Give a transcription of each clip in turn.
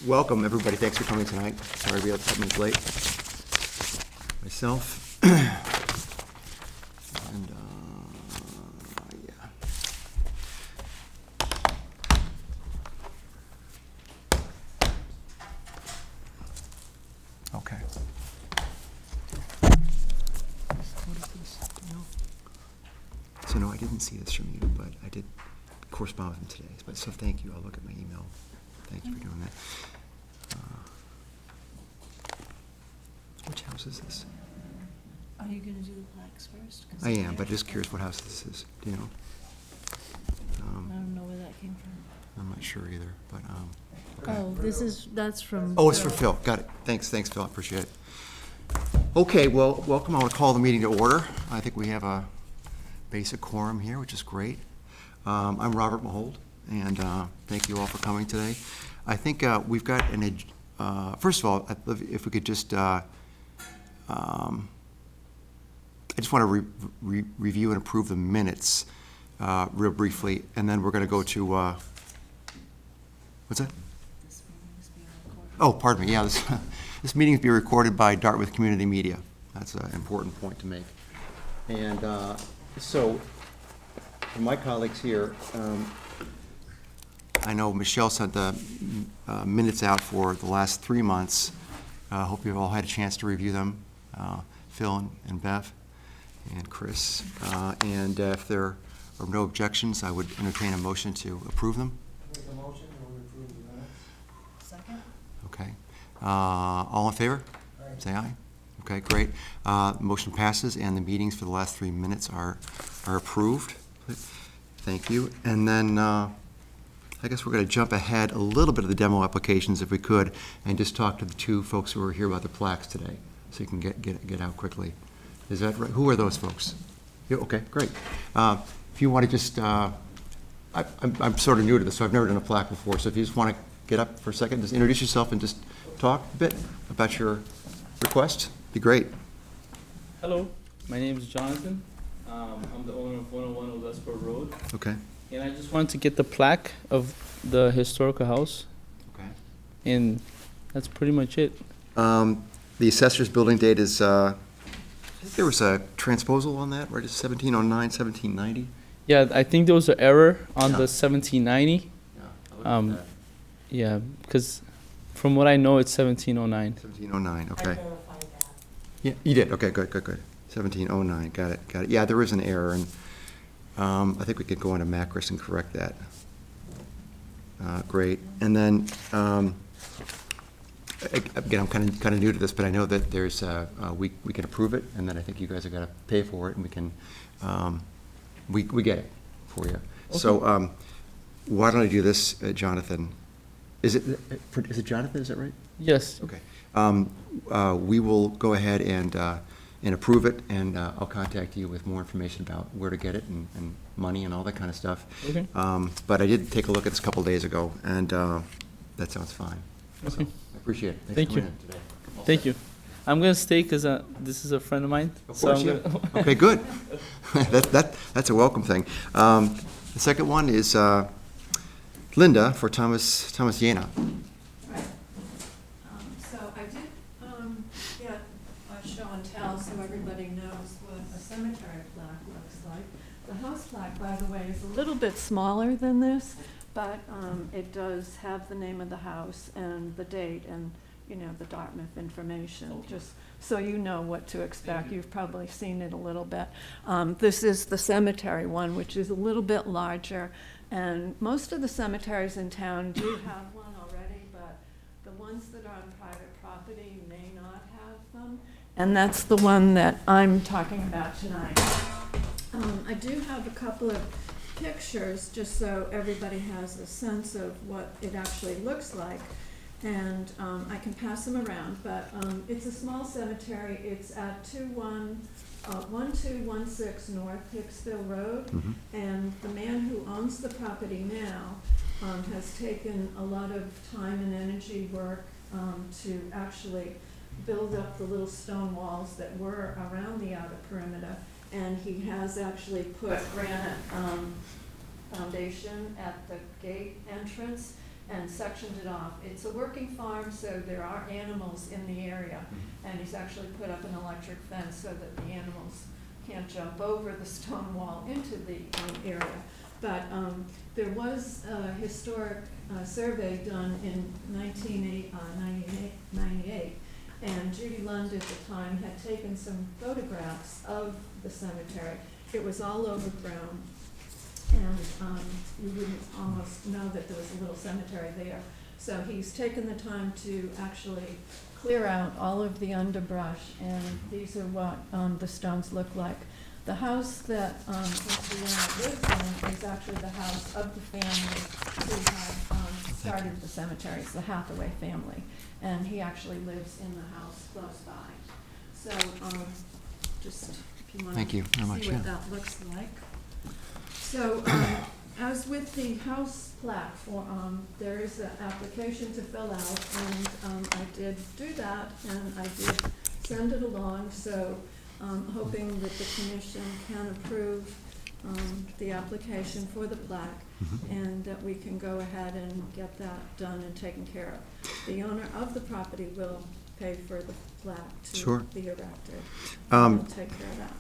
Welcome, everybody. Thanks for coming tonight. Sorry to be a couple minutes late. Myself. And, yeah. Okay. What is this? No. So, no, I didn't see this from you, but I did correspond with him today. But so thank you. I'll look at my email. Thanks for doing that. Which house is this? Are you gonna do the plaques first? 'Cause I am, but just curious what house this is. Do you know? I don't know where that came from. I'm not sure either, but, okay. Oh, that's from. Oh, it's for Phil. Got it. Thanks, Phil. I appreciate it. Okay, well, welcome. I want to call the meeting to order. I think we have a basic quorum here, which is great. I'm Robert Mahold, and thank you all for coming today. I think we've got first of all, if we could just, I just want to review and approve the minutes real briefly, and then we're going to go to, what's that? This meeting is being recorded. Oh, pardon me, yeah, this meeting is being recorded by Dartmouth Community Media. That's an important point to make. And so, for my colleagues here, I know Michelle sent the minutes out for the last 3 months. Hope you've all had a chance to review them, Phil and Bev and Chris. And if there are no objections, I would entertain a motion to approve them. Make a motion to approve the minutes. Second? Okay. All in favor? Aye. Say aye. Okay, great. Motion passes, and the meetings for the last 3 minutes are approved. Thank you. And then I guess we're going to jump ahead a little bit of the demo applications if we could, and just talk to the two folks who are here about the plaques today, so you can get out quickly. Is that right? Who are those folks? Yeah, okay, great. If you want to just, I'm sort of new to this, so I've never done a plaque before, so if you just want to get up for a second, just introduce yourself and just talk a bit about your request, be great. Hello, my name is Jonathan. I'm the owner of 101 Old Westport Road, Okay. and I just wanted to get the plaque of the historical house, Okay. and that's pretty much it. The assessor's building date is, I think there was a transposal on that, right? It's 1709, 1790? Yeah, I think there was an error on Yeah. the 1790. Yeah, Yeah, because from what I know, it's 1709. 1709, I okay. verified that. Yeah, you did, okay, good. 1709, got it. Yeah, there is an error, and I think we could go into Macris and correct that. Great. And then, again, I'm kind of new to this, but I know that there's, we can approve it, and then I think you guys are going to pay for it, and we can, we get it for you. So why don't I do this, Jonathan? Is it Jonathan, is that right? Yes. Okay. We will go ahead and approve it, and I'll contact you with more information about where to get it and money and all that kind of stuff. Okay. But I did take a look at this a couple days ago, and that sounds fine. So, Okay. I appreciate it. Thanks Thank for you. coming in today. All Thank set. you. I'm gonna stay because this is a friend of mine. Of so course, I'm yeah. gonna Okay, good. That's a welcome thing. The second one is Linda for Thomas Yana. Right. So I did get a show and tell so everybody knows what a cemetery plaque looks like. The house plaque, by the way, is a little bit smaller than this, but it does have the name of the house and the date and, you know, the Dartmouth information, just so you know what to expect. You've probably seen it a little bit. This is the cemetery one, which is a little bit larger. And most of the cemeteries in town do have one already, but the ones that are on private property may not have them. And that's the one that I'm talking about tonight. I do have a couple of pictures, just so everybody has a sense of what it actually looks like. And I can pass them around, but it's a small cemetery. It's at 1216 North Hicksville Road. Mhm. And the man who owns the property now has taken a lot of time and energy work to actually build up the little stone walls that were around the outer perimeter. And he has actually put granite foundation at the gate entrance. and sectioned it off. It's a working farm, so there are animals in the area, and he's actually put up an electric fence so that the animals can't jump over the stone wall into the area. But there was a historic survey done in 1998, and Judy Lund at the time had taken some photographs of the cemetery. It was all overgrown, and you wouldn't almost know that there was a little cemetery there. So he's taken the time to actually clear out all of the underbrush, and these are what the stones look like. The house that Mr. Young lives in is actually the house of the family who had started the cemetery. It's the Hathaway family, and he actually lives in the house close by. So just if you want Thank you very much, to see what yeah. that looks like. So as with the house plaque form, there is an application to fill out, and I did do that, and I did send it along. So hoping that the commission can approve the application for the plaque, and that we can go ahead and get that done and taken care of. The owner of the property will pay for the plaque to Sure. be erected. Um, We'll take care of that.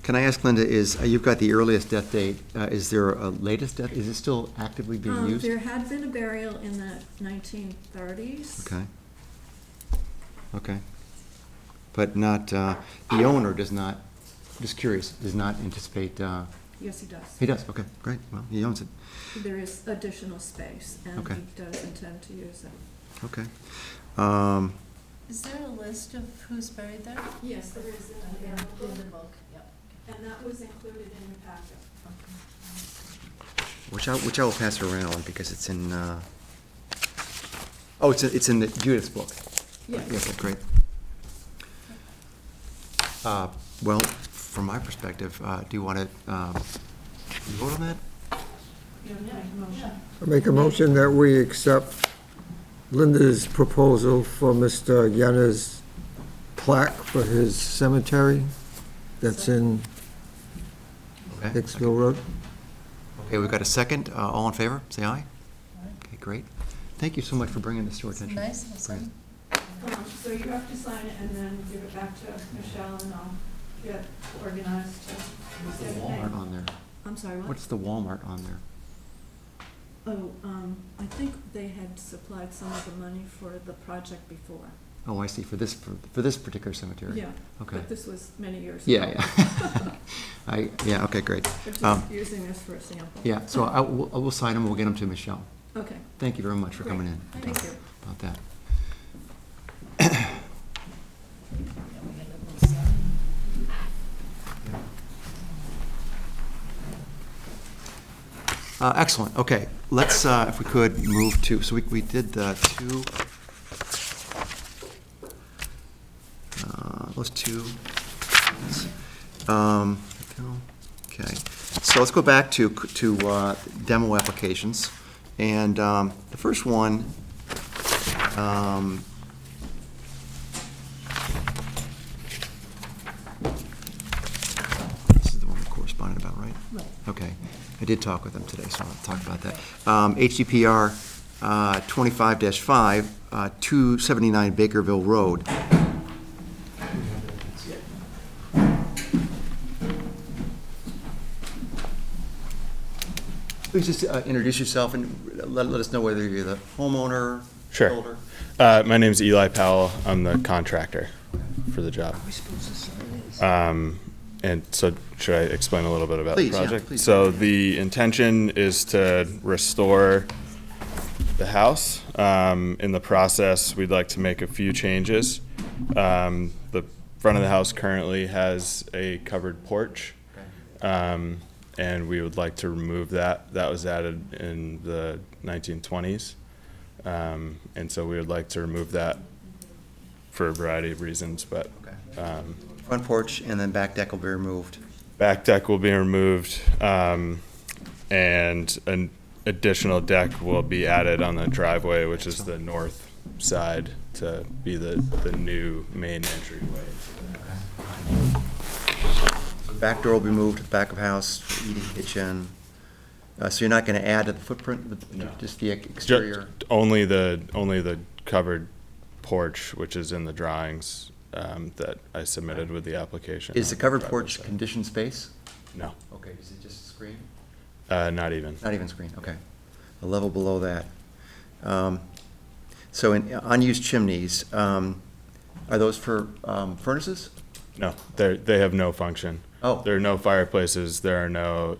Can I ask, Linda, you've got the earliest death date, is there a latest death, is it still actively being used? There had been a burial in the 1930s. Okay. Okay. But not, the owner does not, just curious, does not anticipate, Yes, he does. he does, okay, great, well, he owns it, There is additional space, and Okay. he does intend to use it. okay. Is there a list of who's buried there? Yes, there is in In the the book, yep. and that was included in the packet. Which I will pass around because it's in, oh, it's in Judith's book. Yes. Yeah, okay, great. Well, from my perspective, do you want to vote on that? You make a motion. I make a motion that we accept Linda's proposal for Mr. Yenna's plaque for his cemetery that's in Okay. Hicksville Road. Okay, we've got a second. All in favor, say aye. Okay, great. Thank you so much for bringing this to our It's attention. nice, and some- So you have to sign it and then give it back to Michelle, and I'll get organized to. What's the Walmart on there? I'm sorry, what? What's the Walmart on there? Oh, I think they had supplied some of the money for the project before. Oh, I see, for this particular cemetery? Yeah, Okay. but this was many years ago. Yeah, yeah. Yeah, okay, great. We're Um, just using this for a sample. Yeah, so I will sign them, we'll get them to Michelle. Okay, Thank you very much for Great. coming in. thank you. About that. Yeah, we got a little sign. Excellent, okay. Let's, if we could, move to, so we did the those two. Okay, so let's go back to demo applications. And the first one, this is the one we corresponded about, right? Right. Okay, I did talk with them today, so I'll talk about that. HDPR 25-5, 279 Bakerville Road. Please just introduce yourself and let us know whether you're the homeowner, Sure. builder. My name's Eli Powell. I'm the contractor for the job. We're supposed to sign this. And so should I explain a little bit about Please, the yeah, project? please. So the intention is to restore the house. In the process, we'd like to make a few changes. The front of the house currently has a covered porch. And we would like to remove that. That was added in the 1920s. And so we would like to remove that for a variety of reasons, but Front porch and then back deck will be removed. back deck will be removed, and an additional deck will be added on the driveway, which is the north side, to be the new main entryway. Back door will be moved to the back of house, eating kitchen, So you're not going to add to the footprint, No. just the exterior? Only the covered porch, which is in the drawings that I submitted with the application. Is the on covered driveway porch side. conditioned space? No, Okay, is it just screen? not even. Not even screen, okay. A level below that. So in unused chimneys, are those for furnaces? No, they have no function. Oh. There are no fireplaces, there are no,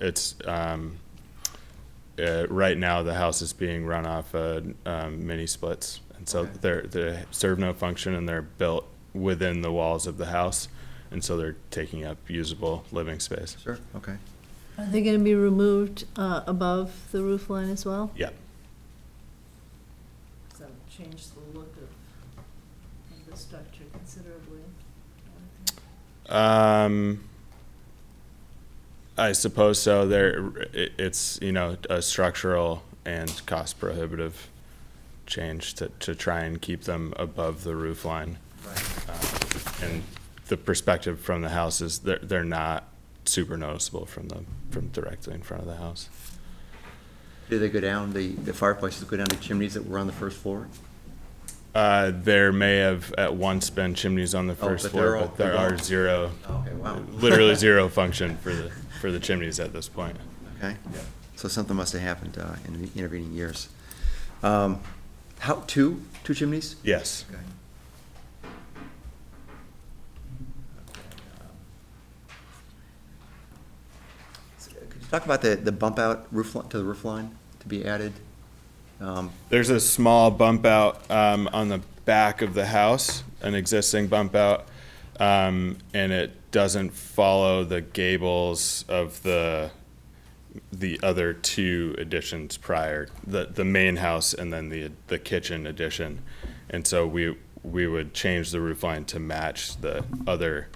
right now, the house is being run off mini splits. And so Okay. they serve no function and they're built within the walls of the house. And so they're taking up usable living space. Sure, okay. Are they gonna be removed above the roof line as well? Yeah. So change the look of the structure considerably. I suppose so. It's, a structural and cost prohibitive change to try and keep them above the roof line. And the perspective from the house is they're not super noticeable from directly in front of the house. Do they go down, the fireplaces go down to chimneys that were on the first floor? There may have at once been chimneys on the Oh, first but floor, they're all- but there they're are gone. zero, Okay, wow. literally zero function for the chimneys at this point. Okay. Yeah. So something must have happened in the intervening years. Two chimneys? Yes. Okay. Could you talk about the bump out to the roof line to be added? There's a small bump out on the back of the house, an existing bump out, and it doesn't follow the gables of the other two additions prior, the main house and then the kitchen addition. And so we would change the roof line to match the other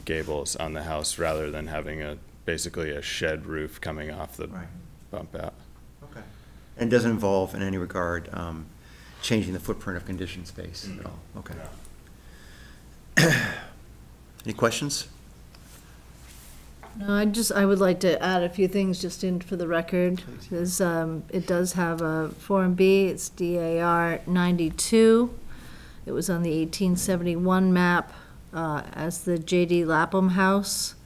gables on the house rather than having basically a shed roof coming off the Right. bump out. Okay. And it doesn't involve in any regard changing the footprint of conditioned space at all? Okay. Any questions? No, I would like to add a few things just in for the record. Please. Because it does have a Form B, it's DAR 92. It was on the 1871 map as the J.D. Lapham House,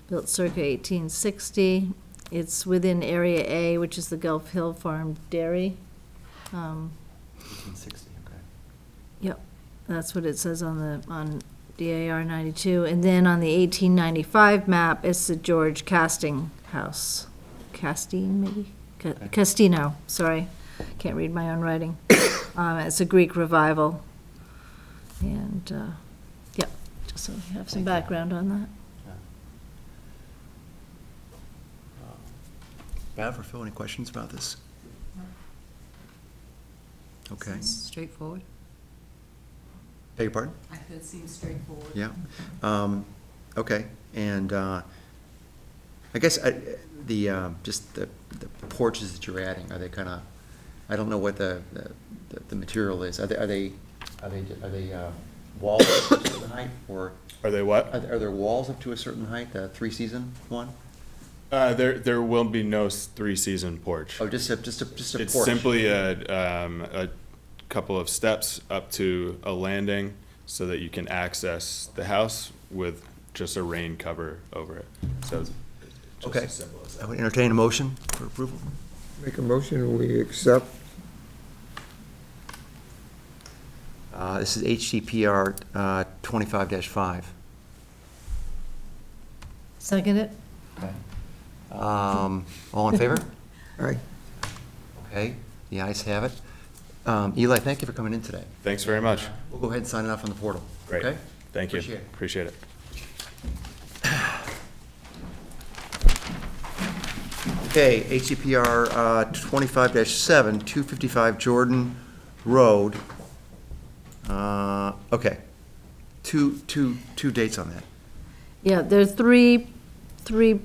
built circa 1860. It's within Area A, which is the Gulf Hill Farm Dairy. 1860, okay. Yep, that's what it says on DAR 92. And then on the 1895 map, it's the George Casting House. Castine, maybe? Castino, sorry. Can't read my own writing. It's a Greek revival. And, yep, just so you have some background on that. Bev or Phil, any questions about this? Okay. Seems straightforward. Beg your pardon? I said it seems straightforward. Yeah. Okay, and I guess just the porches that you're adding, are they kind of, I don't know what the material is. Are they walls up to a certain height, or Are they what? are there walls up to a certain height, the three-season one? There will be no three-season porch. Oh, just a porch? It's simply a couple of steps up to a landing so that you can access the house with just a rain cover over it. So it's just Okay. as simple as I that. would entertain a motion for approval. Make a motion, we accept. This is HCPR 25-5. Second it? All in favor? Aye. Okay, the ayes have it. Eli, thank you for coming in today. Thanks very much. We'll go ahead and sign it off on the portal. Great. Okay? Thank you. Appreciate it. Appreciate it. Okay, HCPR 25-7, 255 Jordan Road. Okay. Two dates on that. Yeah, there are three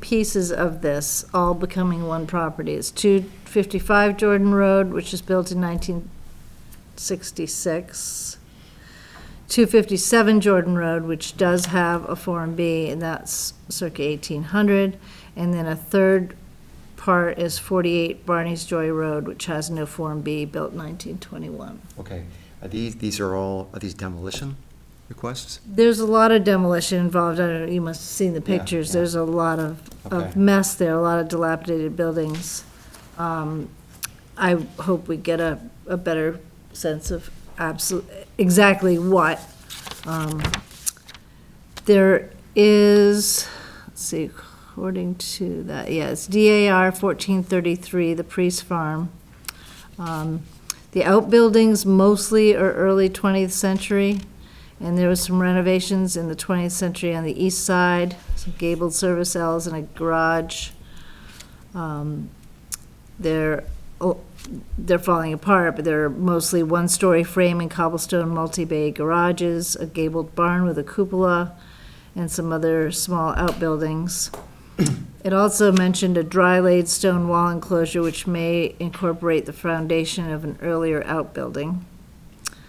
pieces of this, all becoming one property. It's 255 Jordan Road, which was built in 1966. 257 Jordan Road, which does have a Form B, and that's circa 1800. And then a third part is 48 Barney's Joy Road, which has no Form B, built 1921. Okay. Are these demolition requests? There's a lot of demolition involved. I don't know, you must have seen the pictures. yeah. There's a lot of Okay. mess there, a lot of dilapidated buildings. I hope we get a better sense of exactly what. There is, let's see, according to that, yeah, it's DAR 1433, the Priest Farm. The outbuildings mostly are early 20th century, and there was some renovations in the 20th century on the east side, some gabled service L's and a garage. They're falling apart, but they're mostly one-story frame and cobblestone multi-bay garages, a gabled barn with a cupola, and some other small outbuildings. It also mentioned a dry-laid stone wall enclosure which may incorporate the foundation of an earlier outbuilding.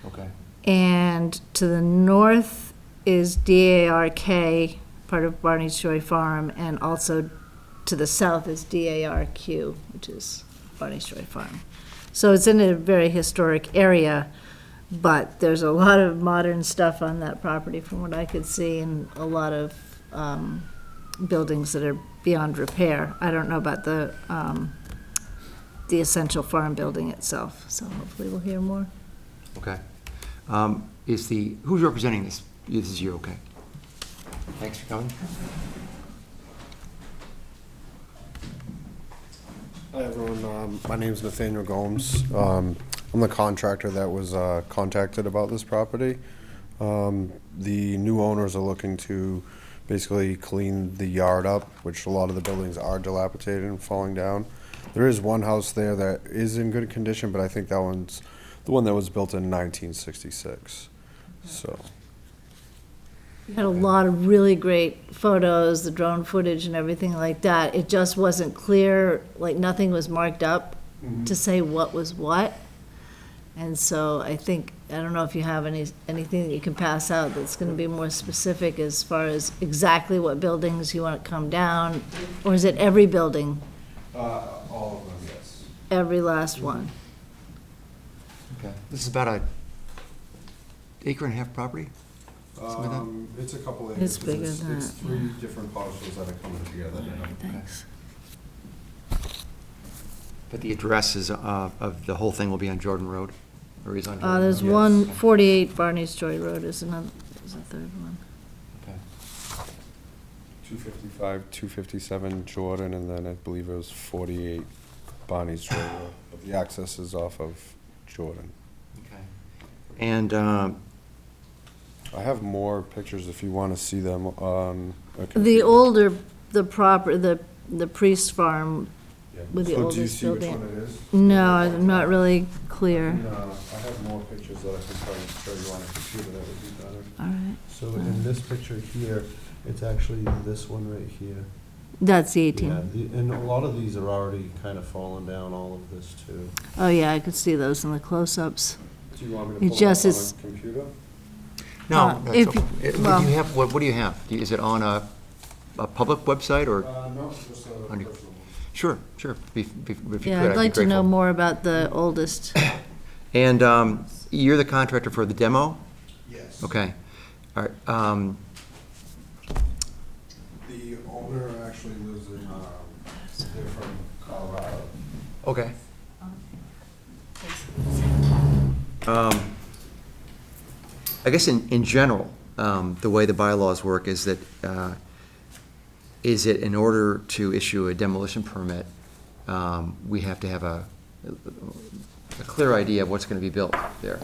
Okay. And to the north is DARK, part of Barney's Joy Farm, and also to the south is DARQ, which is Barney's Joy Farm. So it's in a very historic area, but there's a lot of modern stuff on that property from what I could see, and a lot of buildings that are beyond repair. I don't know about the Essential Farm building itself, so hopefully we'll hear more. Okay. Who's representing this? This is you, okay. Thanks for coming. Hi, everyone. My name is Nathaniel Gomes. I'm the contractor that was contacted about this property. The new owners are looking to basically clean the yard up, which a lot of the buildings are dilapidated and falling down. There is one house there that is in good condition, but I think that one's the one that was built in 1966. So. We had a lot of really great photos, the drone footage and everything like that. It just wasn't clear, like nothing was marked up to say what was what. And so I think, I don't know if you have anything that you can pass out that's going to be more specific as far as exactly what buildings you want to come down, or is it every building, All of them, yes. every last one? Okay. This is about an acre and a half property? Something like that? It's a couple of It's acres. bigger than It's that, three different parcels that are coming together now. Thanks. But the address is, of the whole thing will be on Jordan Road? Or is on Jordan There's Road? one, Yes. 48 Barney's Joy Road is another, is a third one. Okay. 255, 257 Jordan, and then I believe it was 48 Bonnie's Trail Road. But the access is off of Jordan. Okay. And, I have more pictures if you want to see them on a computer. The older, the proper, the Priest Farm, Yeah. with the So do you oldest see which building. one it is? No, I'm not really clear. I have more pictures that I can probably show you on a computer that would be better. All right, So in this picture here, it's actually this one right here. that's the Yeah, 18. and a lot of these are already kind of fallen down, all of this too. Oh, yeah, I could see those in the close-ups. Do you want me It to pull just it is- up on a computer? no, that's if okay. you- What well- do you have, what do you have? Is it on a public website, or? No, just a On your- personal one. Sure, sure. If you could, Yeah, I'd be like to know grateful. more about the oldest. And you're the contractor for the demo? Yes. Okay. All right. The owner actually lives in, they're from Colorado. Okay. I guess in general, the way the bylaws work is that, is it in order to issue a demolition permit, we have to have a clear idea of what's going to be built there.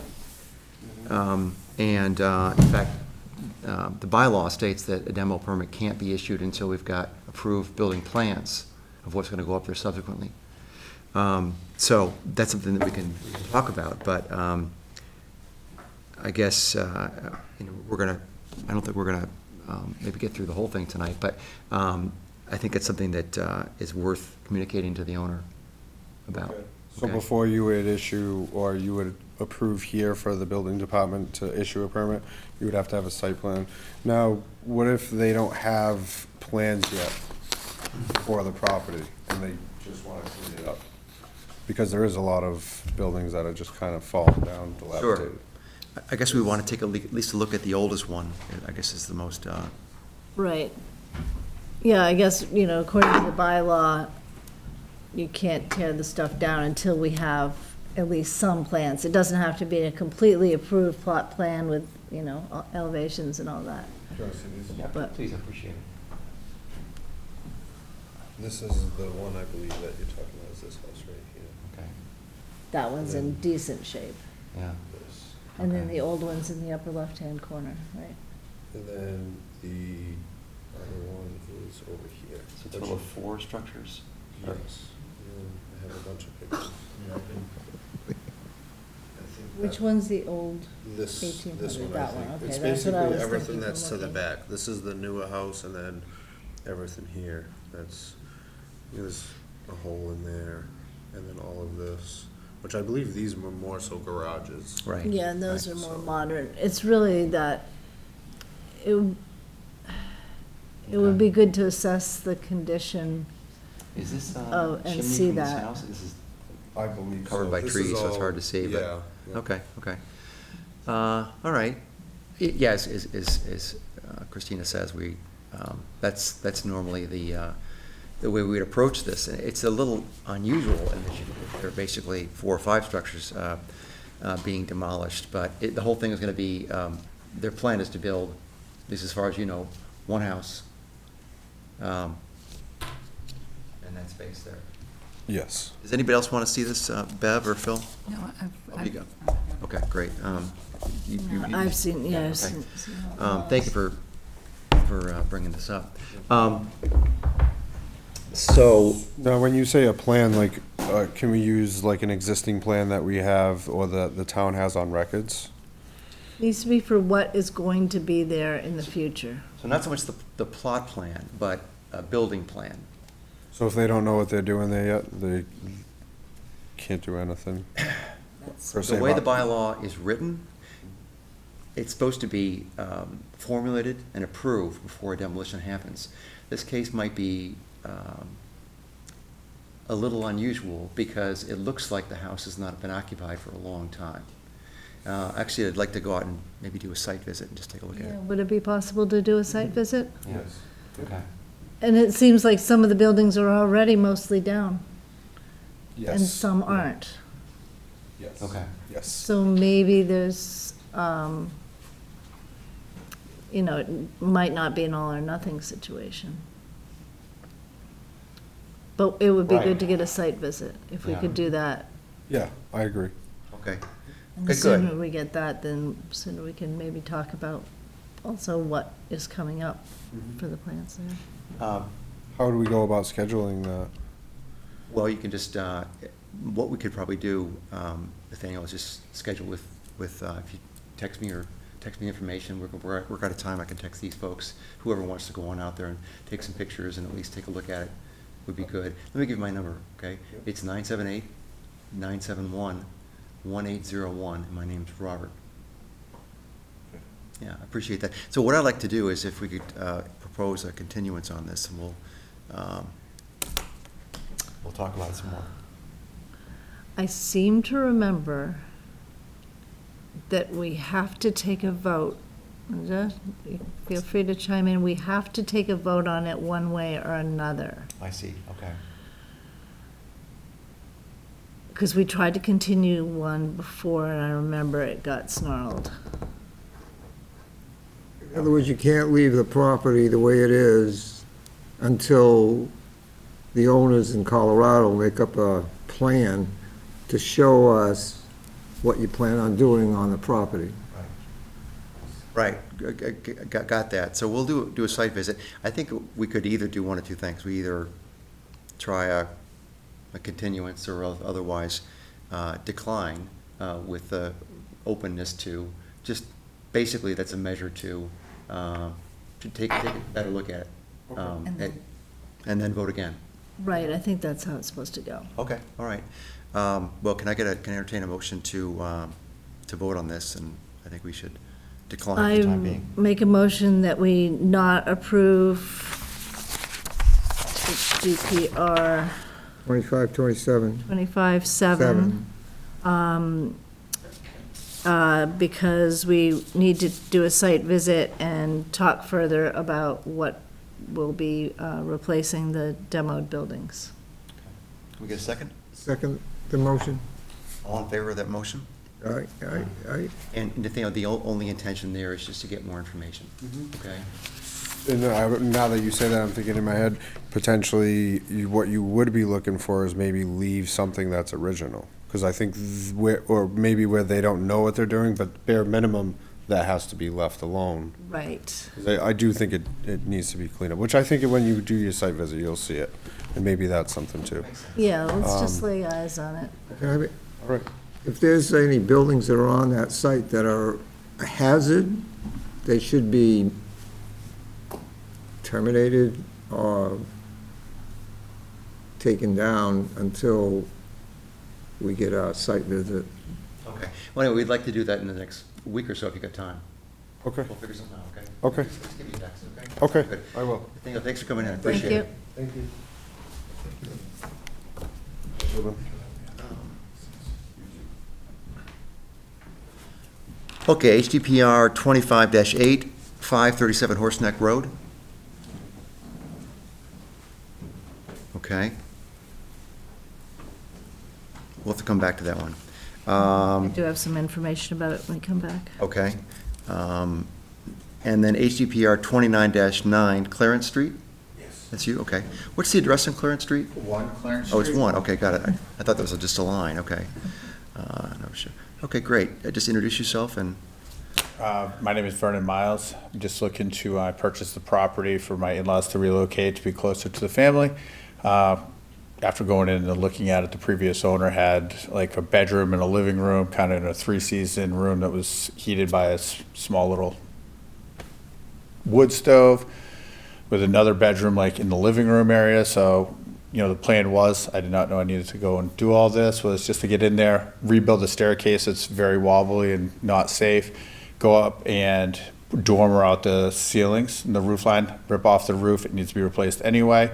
In fact, the bylaw states that a demo permit can't be issued until we've got approved building plans of what's going to go up there subsequently. So that's something that we can talk about, but I guess, we're gonna, I don't think we're gonna maybe get through the whole thing tonight, but I think it's something that is worth communicating to the owner about. Okay. So Okay. before you would issue, or you would approve here for the building department to issue a permit, you would have to have a site plan. Now, what if they don't have plans yet? for the property, and they just want to clean it up. Because there is a lot of buildings that are just kind of falling down, dilapidated. I guess we want to take at least a look at the oldest one, I guess is the most, Right. Yeah, I guess, according to the bylaw, you can't tear the stuff down until we have at least some plans. It doesn't have to be a completely approved plot plan with, elevations and all that. Do you want to see these? yeah, But- please, I appreciate it. This is the one I believe that you're talking about, is this house right here. Okay, That one's in decent shape. yeah. This. And then Okay. the old one's in the upper left-hand corner, right? And then the other one is over here. So a total of 4 structures? Yes. And I have a bunch of pictures. Which one's the old? This 1800, one, I that one, think. okay, It's that's what I basically was everything thinking that's from to the looking. back. This is the newer house, and then everything here, there's a hole in there, and then all of this, which I believe these were more so garages. Right. Yeah, and those right. are more modern. It's really that, it would be good to assess the condition. Is this Oh, and chimney see from this that. house? This is I believe covered by This trees, is so it's all- hard to see, but. Yeah. yeah. Okay, okay. All right. Yes, as Christina says, that's normally the way we would approach this. And it's a little unusual, and there are basically 4 or 5 structures being demolished, but the whole thing is going to be, their plan is to build, at least as far as you know, 1 house, and that space there. Yes. Does anybody else want to see this, Bev or Phil? No, Oh, you go. Okay, great. I've seen, yeah, I've okay. seen all those. Thank you for bringing this up. So, Now, when you say a plan, like, can we use like an existing plan that we have or that the town has on records? Needs to be for what is going to be there in the future. so not so much the plot plan, but a building plan. So if they don't know what they're doing there yet, they can't do anything? That's- per The se, way the but- bylaw is written, it's supposed to be formulated and approved before a demolition happens. This case might be a little unusual because it looks like the house has not been occupied for a long time. Actually, I'd like to go out and maybe do a site visit and just take a look at Yeah, it. would it be possible to do a site visit? Yes. Okay. And it seems like some of the buildings are already mostly down, Yes. and some aren't. Yes. Okay. Yes. So maybe there's, it might not be an all or nothing situation. But it would be Right. good to get a site visit, if we Yeah. could do that. Yeah, I agree. Okay. And Good, the sooner good. we get that, then sooner we can maybe talk about also what is coming up for the plants there. How would we go about scheduling that? Well, you can just, what we could probably do, Nathaniel, is just schedule with, if you text me information, work out a time, I can text these folks, whoever wants to go on out there and take some pictures and at least take a look at it would be good. Let me give you my number, okay? Yep. It's 978-971-1801, and my name's Robert. Yeah, I appreciate that. So what I'd like to do is if we could propose a continuance on this, and we'll talk about it some more. I seem to remember that we have to take a vote. Just feel free to chime in. We have to take a vote on it one way or another. I see, okay. Because we tried to continue one before, and I remember it got snarled. In other words, you can't leave the property the way it is until the owners in Colorado make up a plan to show us what you plan on doing on the property. Right, got that. So we'll do a site visit. I think we could either do one of two things. We either try a continuance or otherwise decline with the openness to, just basically that's a measure to take a better look at it. And then vote again. Right, I think that's how it's supposed to go. Okay, all right. Well, can I entertain a motion to vote on this? And I think we should decline for the time I being. make a motion that we not approve HDPR 2527. 25-7. Because we need to do a site visit and talk further about what will be replacing the demoed buildings. Can we get a second? Second, the motion? All in favor of that motion? Aye, aye, aye. And Nathaniel, the only intention there is just to get more information, okay? And now that you say that, I'm thinking in my head, potentially, what you would be looking for is maybe leave something that's original. Because I think or maybe where they don't know what they're doing, but bare minimum, that has to be left alone. Right. 'Cause I do think it needs to be cleaned up, which I think when you do your site visit, you'll see it. And maybe that's something too. Yeah, let's just lay eyes on it. Can I be- All right. If there's any buildings that are on that site that are a hazard, they should be terminated or taken down until we get our site visit. Okay. Well, anyway, we'd like to do that in the next week or so if you got time. Okay. We'll figure something out, okay? Okay. Let's give you a text, okay? Okay, Good. I will. Nathaniel, thanks for coming in, I Thank appreciate you. it. Thank you. Okay, HDPR 25-8, 537 Horseneck Road. Okay. We'll have to come back to that one. I do have some information about it when we come back. Okay. And then HDPR 29-9, Clarence Street? Yes. That's you, okay. What's the address on Clarence Street? 1 Clarence Street. Oh, it's 1, okay, got it. I thought that was just a line, okay. No, sure. Okay, great. Just introduce yourself and, My name is Vernon Miles. I'm just looking to purchase the property for my in-laws to relocate to be closer to the family. After going in and looking at it, the previous owner had like a bedroom and a living room, kind of in a 3-season room that was heated by a small little wood stove with another bedroom like in the living room area. So, the plan was, I did not know I needed to go and do all this, was just to get in there, rebuild the staircase. It's very wobbly and not safe. Go up and dormer out the ceilings and the roof line, rip off the roof. It needs to be replaced anyway.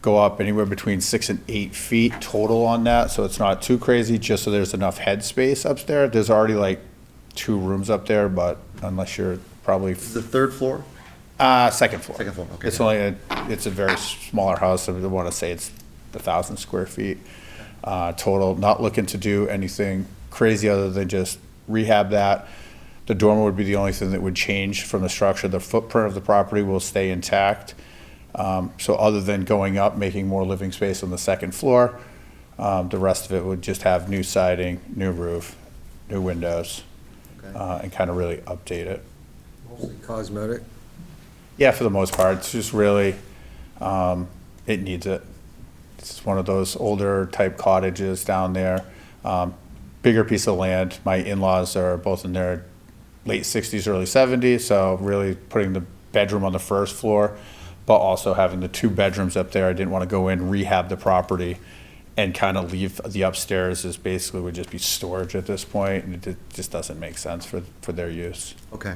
Go up anywhere between 6 and 8 feet total on that, so it's not too crazy, just so there's enough headspace upstairs. There's already like 2 rooms up there, but unless you're probably is the third floor? second floor. Second floor, okay. It's a very smaller house. I want to say it's 1,000 square feet total. Not looking to do anything crazy other than just rehab that. The dormer would be the only thing that would change from the structure. The footprint of the property will stay intact. So other than going up, making more living space on the second floor, the rest of it would just have new siding, new roof, new windows, Okay. and kind of really update it. Mostly cosmetic. Yeah, for the most part, it's just really, it needs it. It's one of those older type cottages down there. Bigger piece of land. My in-laws are both in their late 60s, early 70s, so really putting the bedroom on the first floor, but also having the 2 bedrooms up there. I didn't want to go in, rehab the property, and kind of leave the upstairs as basically would just be storage at this point, and it just doesn't make sense for their use. Okay.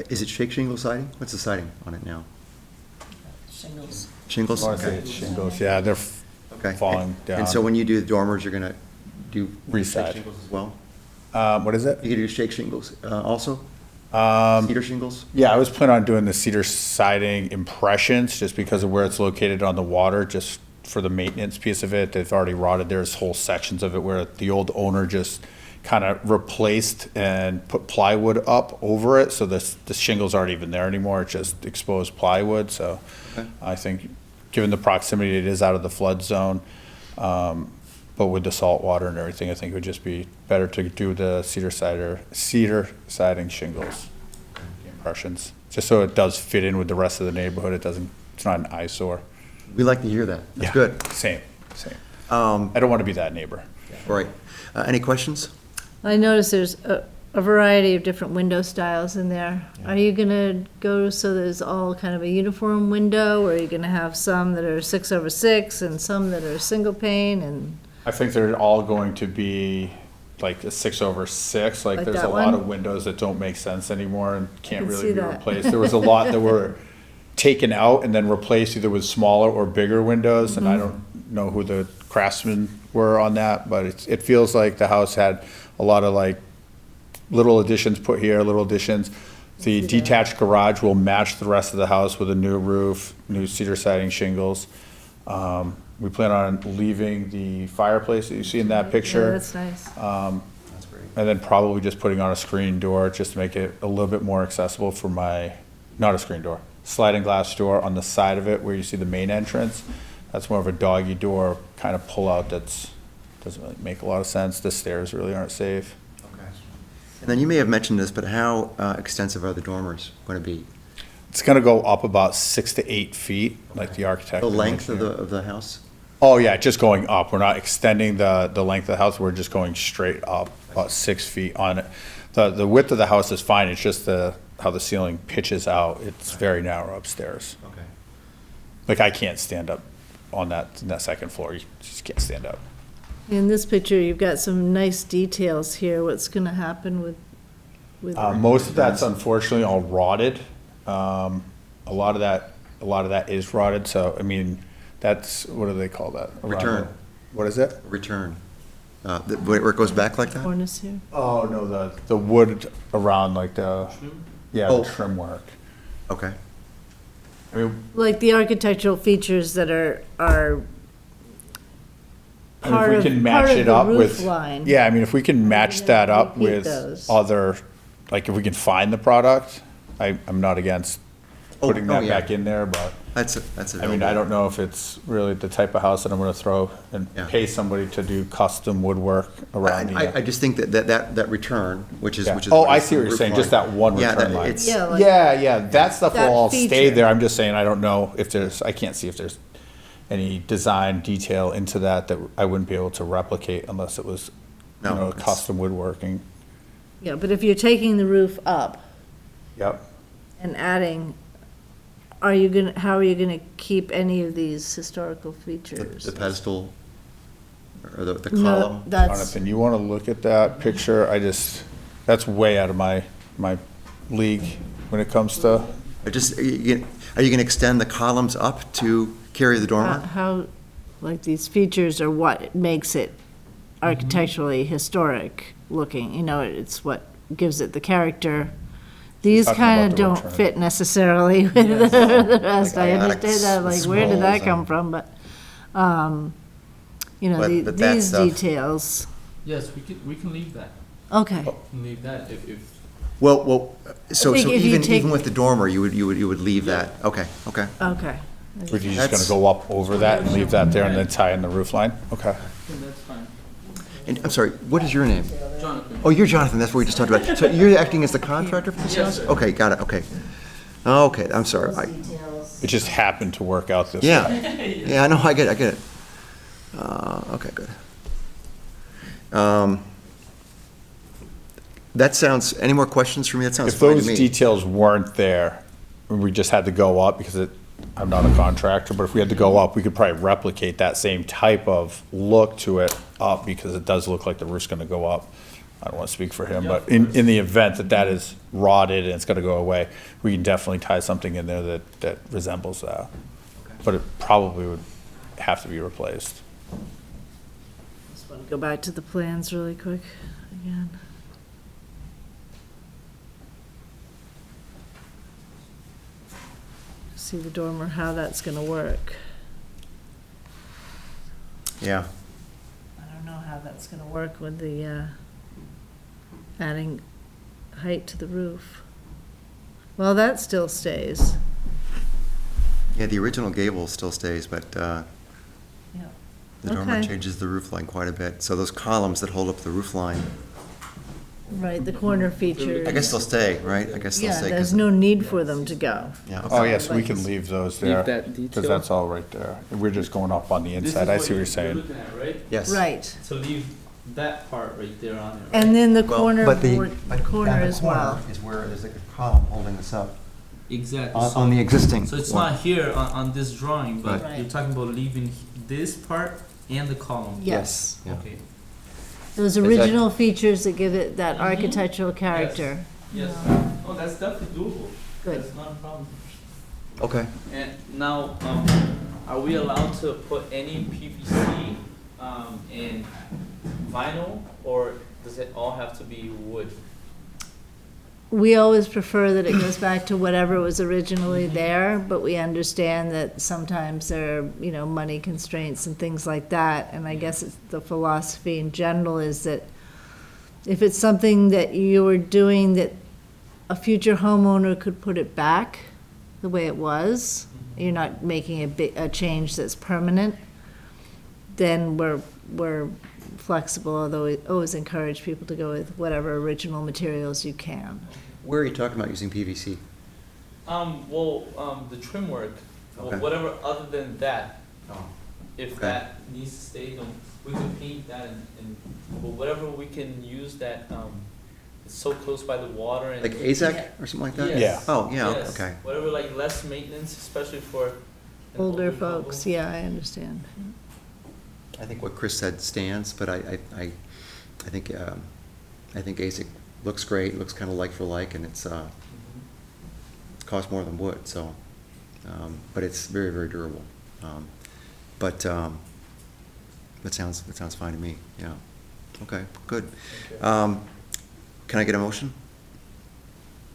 Is it shake shingle siding? What's the siding on it now? Shingles. Shingles? I want to say Okay. it's shingles, yeah, they're Okay. falling down. And so when you do the dormers, you're gonna do Reside. shake shingles as well? What is it? You gonna do shake shingles also? Cedar shingles? Yeah, I was planning on doing the cedar siding impressions just because of where it's located on the water, just for the maintenance piece of it. They've already rotted. There's whole sections of it where the old owner just kind of replaced and put plywood up over it. So the shingles aren't even there anymore. It's just exposed plywood. So Okay. I think, given the proximity, it is out of the flood zone. But with the salt water and everything, I think it would just be better to do the cedar siding shingles, the impressions, just so it does fit in with the rest of the neighborhood. It's not an eyesore. We like to hear that. That's Yeah, good. Same. I don't want to be that neighbor. All right. Any questions? I noticed there's a variety of different window styles in there. Are you gonna go so there's all kind of a uniform window, or are you gonna have some that are 6/6 and some that are single pane and? I think they're all going to be like a 6/6. Like Like there's that a lot one? of windows that don't make sense anymore and can't can really see be that. replaced. There was a lot that were taken out and then replaced either with smaller or bigger windows, and I don't know who the craftsmen were on that, but it feels like the house had a lot of like little additions put here, little additions. The detached garage will match the rest of the house with a new roof, new cedar siding shingles. We plan on leaving the fireplace that you see in that Yeah, picture. that's nice. That's great. And then probably just putting on a screen door just to make it a little bit more accessible for not a screen door, sliding glass door on the side of it where you see the main entrance. That's more of a doggy door kind of pull out doesn't really make a lot of sense. The stairs really aren't safe. Okay. And then you may have mentioned this, but how extensive are the dormers going to be? It's gonna go up about 6 to 8 feet, like the architect. The had length of mentioned. the house? Oh, yeah, just going up. We're not extending the length of the house. We're just going straight up, about 6 feet on it. The width of the house is fine. It's just how the ceiling pitches out. It's very narrow upstairs. Okay. Like, I can't stand up on that second floor. You just can't stand up. In this picture, you've got some nice details here. What's gonna happen with? Most of that's unfortunately all rotted. A lot of that is rotted, so, I mean, that's, what do they call that? Return. What is it? Return. Where it goes back like that? Cornice here. Oh, no, the wood around like the, yeah, Oh. the trim work. Okay. I mean, Like the architectural features that are I mean, part if of, we can part match of it the up roof with, line. yeah, I mean, if we can match Yeah, that up repeat with those. other, like, if we can find the product, I'm not against putting that yeah. back in there, but, That's I mean, I don't know if it's really the type of house that I'm gonna throw and Yeah. pay somebody to do custom woodwork around I here. just think that return, which is. Yeah. Which is Oh, I see what you're saying, roof just line. that one Yeah, return that- line. it's- Yeah, like- Yeah, that stuff will That all stay feature. there. I'm just saying, I don't know if I can't see if there's any design detail into that I wouldn't be able to replicate unless it was, No, it's- custom woodworking. Yeah, but if you're taking the roof up Yep. and adding, how are you gonna keep any of these historical features? The pedestal, or the No, column. that's, Jonathan, you wanna look at that picture? That's way out of my league when it comes to, Are you going to extend the columns up to carry the dormer? how, like, these features are what makes it architecturally historic looking, it's what gives it the character. These Talking kind about of the don't return. fit necessarily with the rest. Like I attics understand that, with like, where did that scrolls come and- from, but, But that these stuff- details, Yes, we can leave that. okay. Oh. We can leave that if Well, so think if you even take- with the dormer, you would leave that? Okay. Okay. were you just That's- gonna go up over that and leave that there and then tie in the roof line? Okay. that's fine. And I'm sorry, what is your name? Jonathan. Oh, you're Jonathan, that's what we just talked about. So you're acting as the contractor for this house? Yes. Okay, got it, okay. Okay, I'm sorry. It just happened to work out this way. Yeah, yeah, I know, I get it. Okay, good. That sounds, any more questions for me? That sounds If fine to those me. details weren't there, we just had to go up because I'm not a contractor, but if we had to go up, we could probably replicate that same type of look to it up because it does look like the roof's gonna go up. I don't wanna speak for him, but in the event that is rotted and it's gonna go away, we can definitely tie something in there that resembles that. But it probably would have to be replaced. Just want to go back to the plans really quick again. See the dormer, how that's gonna work. Yeah, I don't know how that's gonna work with the, adding height to the roof. Well, that still stays. yeah, the original gable still stays, but Yeah. the dormer Okay. changes the roof line quite a bit. So those columns that hold up the roof line, Right, the corner features. I guess they'll stay, right? I guess they'll Yeah, stay. there's 'cause- no need for them to go. Yeah, Oh, okay. yes, we can leave those there. Leave that Cause detail. that's all right there. We're just going up on the This is inside. I see what you're you're saying. looking at, right? Yes. Right, So leave that part right there on it. Right? and then the Well, corner, but the- board- corner as well. Is where there's like a column holding this up Exactly. on the existing. So it's one. not here on this drawing, but Right. you're talking about leaving this part and the column. Yes, Yeah. Okay. those that- original features that give it that architectural character. Yes. Oh, that's definitely doable. Good. That's not a problem. Okay. And now, are we allowed to put any PVC in vinyl, or does it all have to be wood? We always prefer that it goes back to whatever was originally there, but we understand that sometimes there are, you know, money constraints and things like that. And I guess it's the philosophy in general is that if it's something that you were doing that a future homeowner could put it back the way it was, you're not making a change that's permanent, then we're flexible, although we always encourage people to go with whatever original materials you can. Where are you talking about using PVC? The trim work, Okay. whatever other than that, if Okay. that needs to stay, we can paint that but whatever we can use that, it's so close by the water and. Like AZEK or something like that? Yes. Oh, yeah, Yes. okay. Whatever, like less maintenance, especially for. an Older couple. folks, yeah, I understand. I think what Chris said stands, but I think, I think AZEK looks great, looks kind of like for like, and it's, Mhm. it costs more than wood, so, but it's very, very durable. But that sounds fine to me, yeah. Okay, good. Okay. Can I get a motion?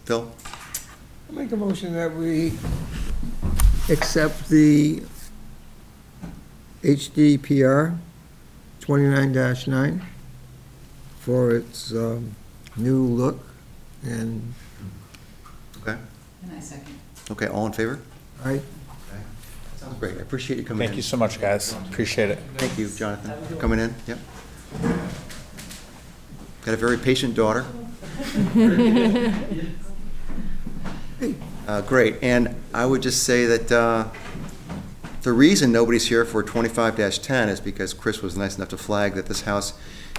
Phil? I make a motion that we accept the HDPR 29-9 for its new look and Okay, And I second. okay, all in favor? I, Sounds great, I appreciate you coming in. Thank you so much, guys. Appreciate it. Thank you, Jonathan, for coming in, yep. Got a very patient daughter. Great, and I would just say that the reason nobody's here for 25-10 is because Chris was nice enough to flag that this house,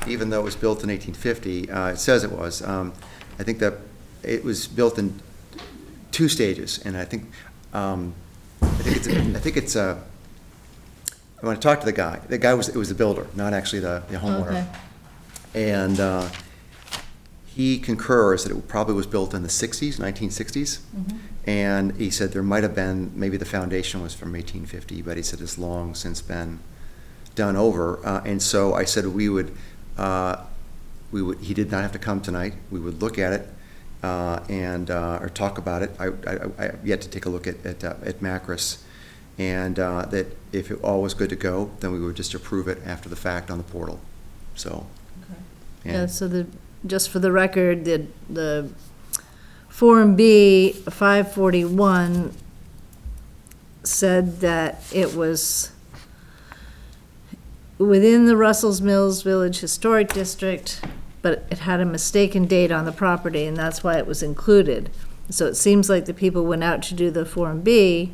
even though it was built in 1850, it says it was, I think that it was built in 2 stages, and I think I want to talk to the guy. The guy it was the builder, not actually the homeowner. Okay. And he concurs that it probably was built in the 60s, 1960s. Mhm. And he said there might have been, maybe the foundation was from 1850, but he said it's long since been done over. And so I said we would, he did not have to come tonight. We would look at it or talk about it. I have yet to take a look at Macris. And that if it all was good to go, then we would just approve it after the fact on the portal. So. and- Yeah, so just for the record, the Form B 541 said that it was within the Russell's Mills Village Historic District, but it had a mistaken date on the property, and that's why it was included. So it seems like the people went out to do the Form B,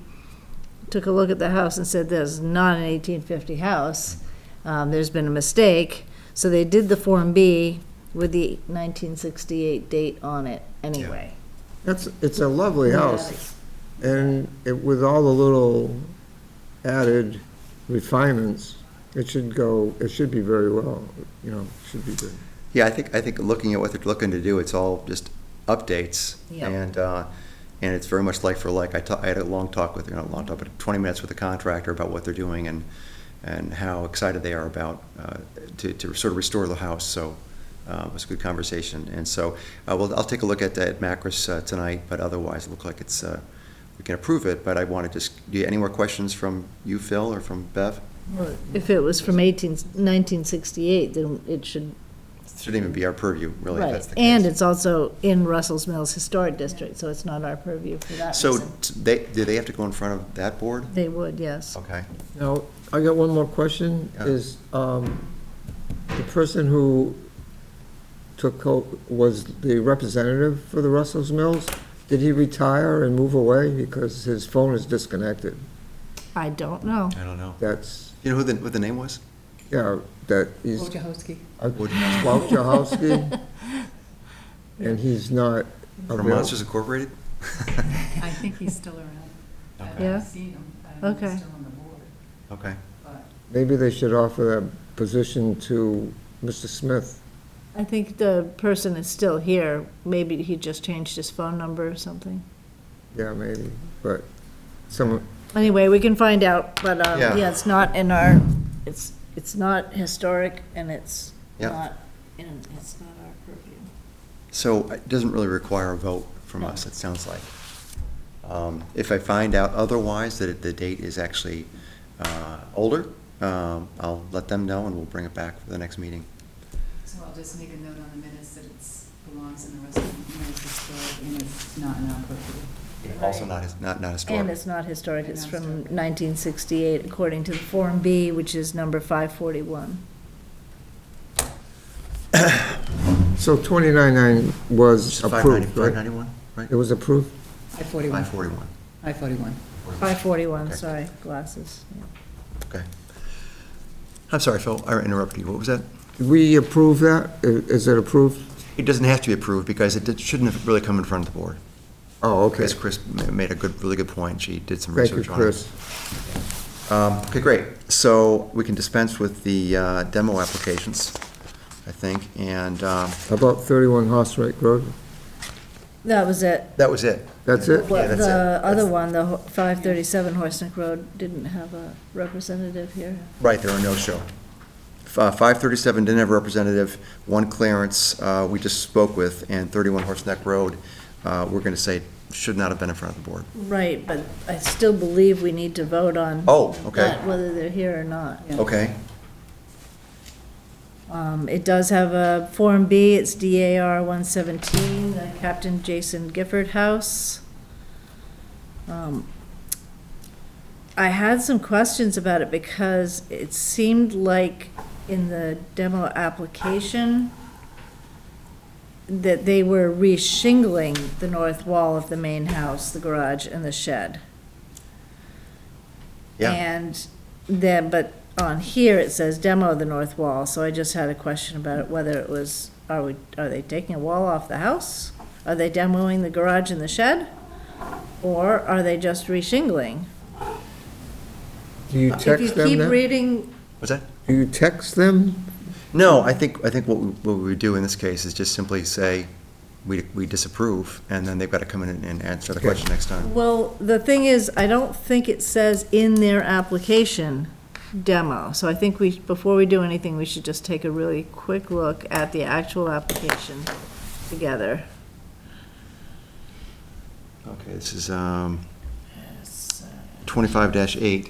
took a look at the house and said, there's not an 1850 house. There's been a mistake. So they did the Form B with the 1968 date on it anyway. it's a lovely house. And with all the little added refinements, it should be very well, should be good. Yeah, I think looking at what they're looking to do, it's all just updates. Yep. And it's very much like for like. I had a long talk with, not a long talk, but 20 minutes with the contractor about what they're doing and how excited they are about to sort of restore the house. So it was a good conversation. And so I'll take a look at Macris tonight, but otherwise it looks like it's we can approve it. But I want to do you any more questions from you, Phil, or from Bev? Well, if it was from 1968, then it should, Shouldn't even be our purview, really, if right. that's the case. And it's also in Russell's Mills Historic District, so it's not our purview for that So reason. do they have to go in front of that board? They would, yes. Okay. Now, I got one more question, Yeah. is, the person who was the representative for the Russell's Mills, did he retire and move away because his phone is disconnected? I don't know. I don't know. That's, You know what the name was? yeah, that he's. Wojciechowski. Wojciechowski, and he's not From available. Monsters Incorporated? I think he's still around. I Okay. haven't Yeah? seen him. I don't know if Okay. he's still on the board, Okay. but Maybe they should offer that position to Mr. Smith. I think the person is still here. Maybe he just changed his phone number or something. Yeah, maybe, but Some, Anyway, we can find out, but, Yeah. yeah, it's not in our, it's not historic, and it's Yeah. not, it's not our purview. So it doesn't really require a vote from us, it sounds like. If I find out otherwise, that the date is actually older, I'll let them know and we'll bring it back for the next meeting. So I'll just make a note on the minutes that it belongs in the Western Mass Historic and it's not in our purview. Also not historic. And it's not historic, it's Not from historic. 1968, according to the Form B, which is number 541. so 29.9 was approved, right? 591, right? It was approved? I-41. 541, I-41. 541, Okay. sorry, glasses. Yeah. okay. I'm sorry, Phil, I interrupted you. What was that? Did we approve that? Is it approved? It doesn't have to be approved because shouldn't have really come in front of the board. Oh, okay. Because Chris made a really good point. She did some Thank you, research on it. Chris. Okay, great. So we can dispense with the demo applications, I think, and How about 31 Horse Lake Road? That was it. that was it. That's it? Yeah, that's it. The other That's- one, the 537 Horseneck Road, didn't have a representative here. Right, there are no show. 537 didn't have a representative, one clearance we just spoke with, and 31 Horse Neck Road, we're going to say should not have been in front of the board. Right, but I still believe we need to vote on Oh, okay, that, whether they're here or not. okay. It does have a Form B, it's DAR 117, the Captain Jason Gifford House. I had some questions about it because it seemed like in the demo application that they were re-shingling the north wall of the main house, the garage, and the shed. Yeah, And then, but on here, it says demo the north wall, so I just had a question about it, whether it was, are they taking a wall off the house? Are they demoing the garage and the shed? Or are they just re-shingling? Do you If text you them keep that? reading, what's that? Do you text them? No, I think what we would do in this case is just simply say, we disapprove, and then they've got to come in and answer the question next time. well, the thing is, I don't think it says in their application demo. So I think before we do anything, we should just take a really quick look at the actual application together. Okay, this is 25-8.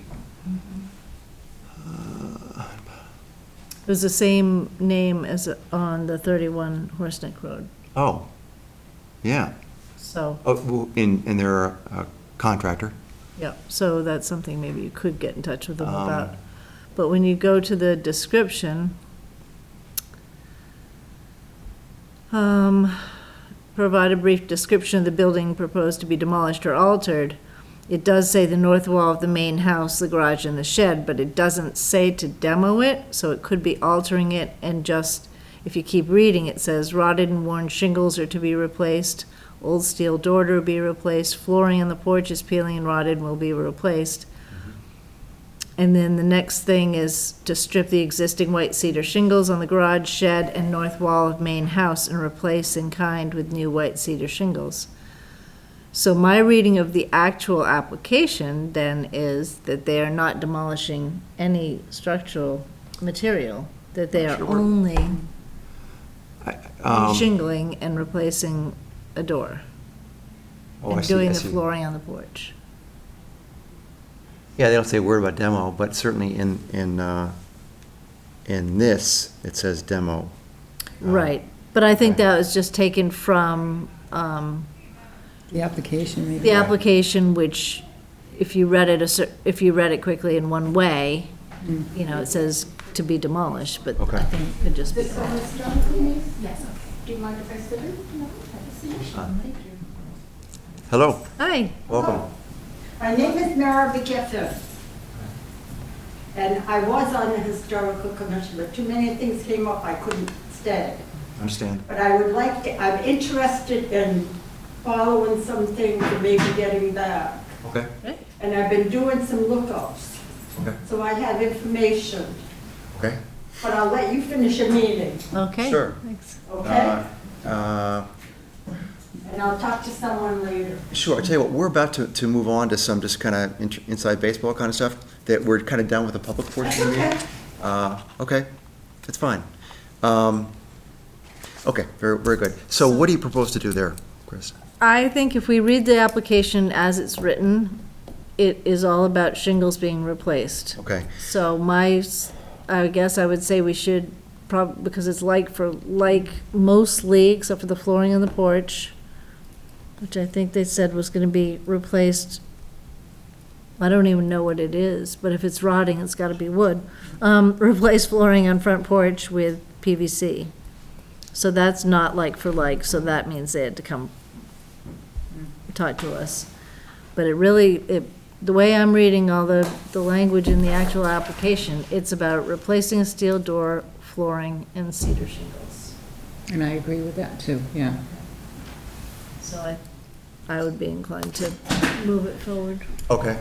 It was the same name as on the 31 Horseneck Road, Oh, yeah. so, Oh, well, and they're a contractor. yeah, so that's something maybe you could get in touch with them Um, about. But when you go to the description, provide a brief description of the building proposed to be demolished or altered. It does say the north wall of the main house, the garage, and the shed, but it doesn't say to demo it, so it could be altering it, and just, if you keep reading, it says rotted and worn shingles are to be replaced, old steel door to be replaced, flooring on the porch is peeling and rotted and will be replaced. And then the next thing is to strip the existing white cedar shingles on the garage, shed, and north wall of main house and replace in kind with new white cedar shingles. So my reading of the actual application then is that they are not demolishing any structural material, that they are Sure. only Um, shingling and replacing a door oh, I and see, I doing the see. flooring on the porch. Yeah, they don't say a word about demo, but certainly in this, it says demo. Right, but I think that was just taken from, The application, maybe. the application, which, if you read it, if you read it quickly in one way, you know, it says to be demolished, but Okay. I think it could just be. This one is done, please? Yes. Do you mind if I sit in? No, have a seat. Thank you. Hello, Hi, welcome. My name is Mara Gifford. And I was on the historical commission, but too many things came up, I couldn't stay. Understand. But I would like to, I'm interested in following some things and maybe getting back. Okay, And I've been doing some lookups, okay, so I have information. okay. But I'll let you finish your meeting, okay. Sure. Thanks. okay? Uh, and I'll talk to someone later. Sure, I tell you what, we're about to move on to some just kind of inside baseball kind of stuff, that we're kind of done with the public portion of the meeting. Okay, that's fine. Okay, very, very good. So what do you propose to do there, Chris? I think if we read the application as it's written, it is all about shingles being replaced. Okay, So I guess I would say we should because it's like mostly, except for the flooring on the porch, which I think they said was gonna be replaced. I don't even know what it is, but if it's rotting, it's gotta be wood. Replace flooring on front porch with PVC. So that's not like for like, so that means they had to come talk to us. But the way I'm reading all the language in the actual application, it's about replacing a steel door, flooring, and cedar shingles. And I agree with that too, yeah. So I would be inclined to move it forward. okay.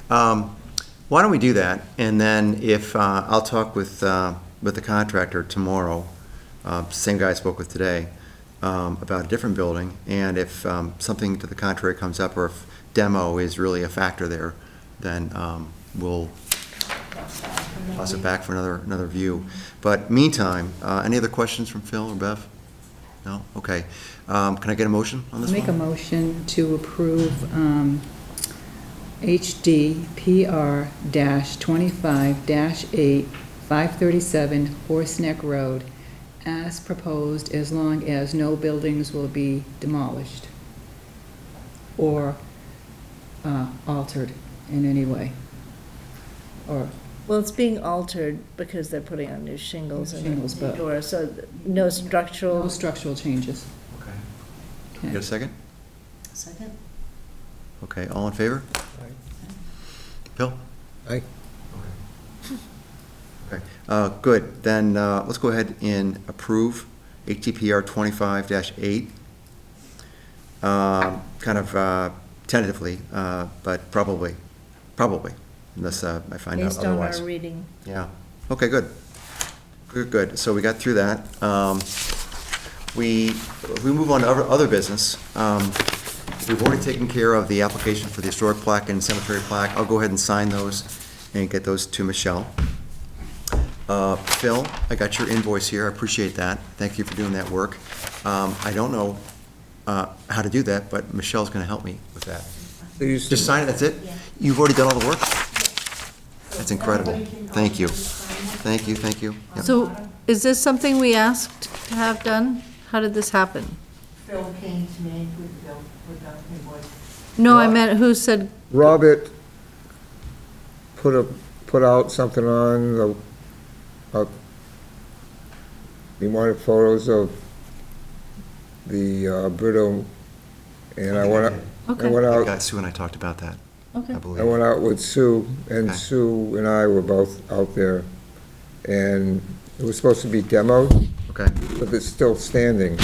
Why don't we do that? And then if, I'll talk with the contractor tomorrow, same guy I spoke with today, about a different building, and if something to the contrary comes up, or if demo is really a factor there, then we'll toss it back for another view. But meantime, any other questions from Phil or Bev? No? Okay. Can I get a motion on this one? Make a motion to approve HDPR-25-8, 537 Horse Neck Road, as proposed, as long as no buildings will be demolished or altered in any way. Or, Well, it's being altered because they're putting on new shingles and Shingles, a new but- door, so no no structural. structural changes. Okay. You get a second? Second? Okay, all in favor? Phil? Aye. Okay, good. Then let's go ahead and approve HTPR 25-8. Kind of tentatively, but probably, unless I find out Based on otherwise. our reading. Yeah, okay, good. Good. So we got through that. We move on to other business. We've already taken care of the application for the historic plaque and cemetery plaque. I'll go ahead and sign those and get those to Michelle. Phil, I got your invoice here. I appreciate that. Thank you for doing that work. I don't know how to do that, but Michelle's going to help me with that. Just sign it, that's it? You've already done all the work? That's incredible. Thank you. Thank you, thank you. Yep. So is this something we asked to have done? How did this happen? Phil came to me with the invoice. No, I meant who said, Robert put out something on he wanted photos of the Brito, and I went Okay. out, Sue and I talked about that, okay. I I believe. went out with Sue, and Okay. Sue and I were both out there, and it was supposed to be demoed, Okay, but it's still standing,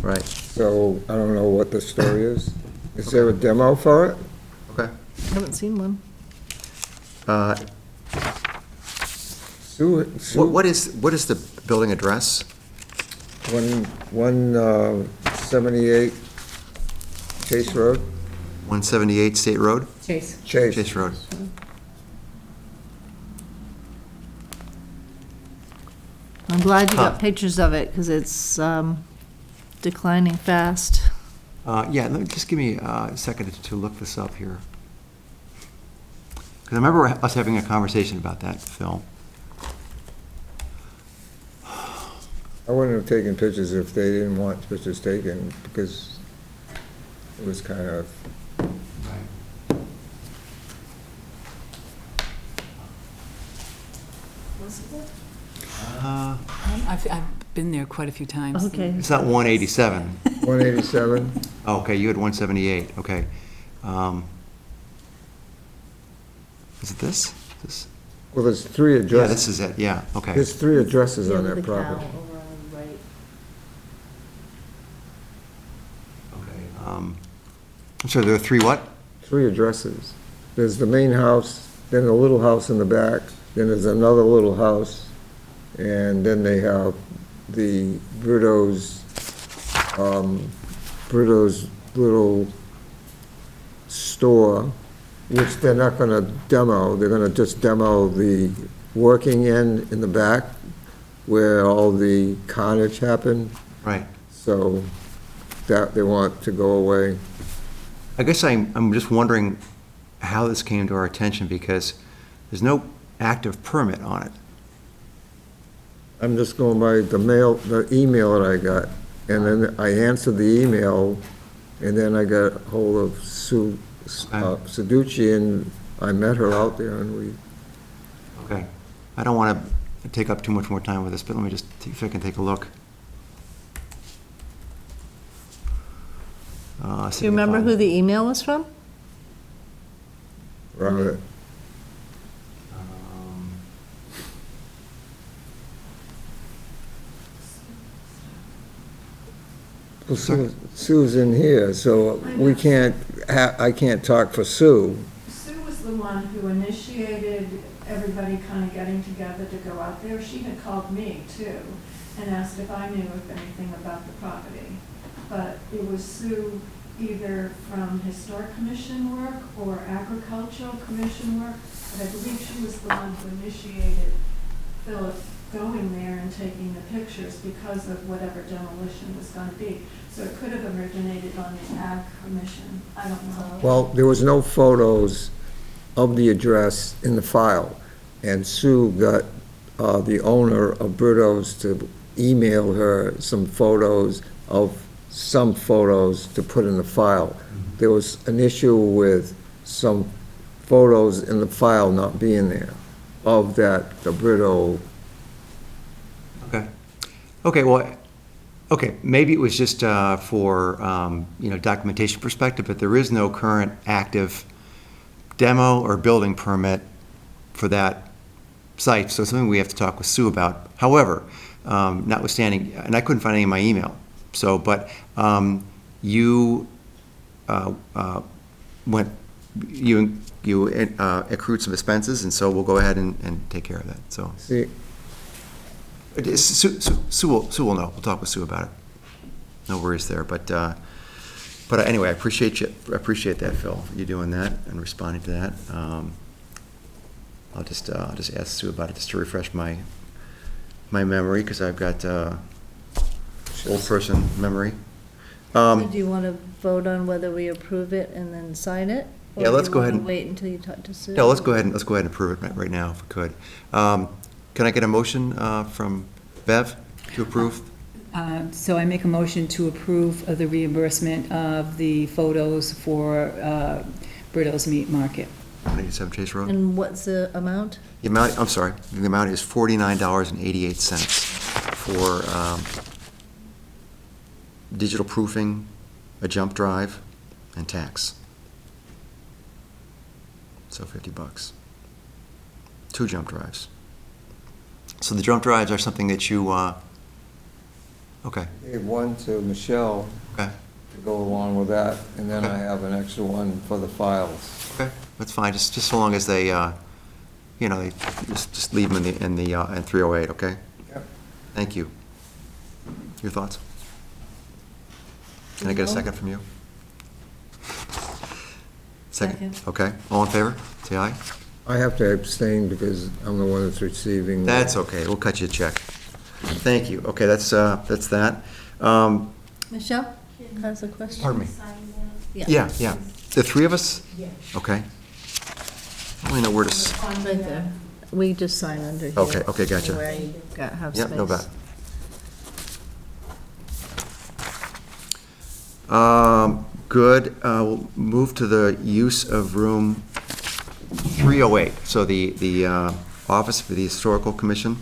right, so I don't know what the story is. Is there a demo for it? okay. Haven't seen one. Sue, What is the building address? 178 Chase Road? 178 State Road? Chase. Chase Road. I'm glad you Huh. got pictures of it, because it's declining fast. Yeah, just give me a second to look this up here. Because I remember us having a conversation about that, Phil. I wouldn't have taken pictures if they didn't want pictures taken, because it was kind of, I've been there quite a few times. Okay. It's not 187. 187? Oh, okay, you had 178, okay. Is it this? Well, there's three Yeah, this addresses. is it, yeah, okay. There's three addresses on Yeah, that the cow property. over on the right. Okay, I'm sorry, there are three what? Three addresses. There's the main house, then the little house in the back, then there's another little house, and then they have the Bruto's little store, which they're not gonna demo, they're gonna just demo the working end in the back where all the carnage happened, Right. so that they want to go away. I guess I'm just wondering how this came to our attention, because there's no active permit on it. I'm just going by the email that I got, and then I answered the email, and then I got hold of Sue Seducci, and I met her out there, and we, Okay. I don't want to take up too much more time with this, but let me just see if I can take a look. Do you remember who the email was from? Robert, well, Sue's in here, so we can't, I can't talk for Sue. Sue was the one who initiated everybody kind of getting together to go out there. She had called me too and asked if I knew if anything about the property. But it was Sue either from Historic Commission work or Agricultural Commission work, but I believe she was the one who initiated Philip going there and taking the pictures because of whatever demolition was going to be. So it could have originated on the Ag Commission. I don't know. Well, there was no photos of the address in the file, and Sue got the owner of Brito's to email her some photos to put in the file. There was an issue with some photos in the file not being there of that, the Brito. Okay. Okay, well, okay, maybe it was just for, documentation perspective, but there is no current active demo or building permit for that site, so it's something we have to talk with Sue about. However, notwithstanding, and I couldn't find any in my email, so, but you accrued some expenses, and so we'll go ahead and take care of that, so. See, Sue will know. We'll talk with Sue about it. No worries there, but anyway, I appreciate that, Phil, you doing that and responding to that. I'll just ask Sue about it just to refresh my memory, because I've got old person memory. Do you want to vote on whether we approve it and then sign it? Or Yeah, let's do you go ahead wanna and- wait until you talk to Sue? Yeah, let's go ahead and approve it right now, if we could. Can I get a motion from Bev to approve? So I make a motion to approve of the reimbursement of the photos for Brito's Meat Market. 187 Chase Road? And what's the amount? The amount, I'm sorry, the amount is $49.88 for digital proofing, a jump drive, and tax. So $50. 2 jump drives. So the jump drives are something that you, okay, gave one to Michelle okay, to go along with that, and then I have an extra one for the files. okay, that's fine, just so long as they, they just leave them in 308, okay? Yep. Thank you. Your thoughts? Can I get a second from you? Second. Okay, all in favor? Say aye. I have to abstain because I'm the one that's receiving. That's okay, we'll cut you a check. Thank you, okay, that's that. Michelle has a question? Pardon me? Yeah. Yeah, the 3 of us? Okay. I only know where to, Right there. We just sign under here. Okay, gotcha. Where you have space. Yep, no bet. Good, we'll move to the use of room 308, so the office for the Historical Commission.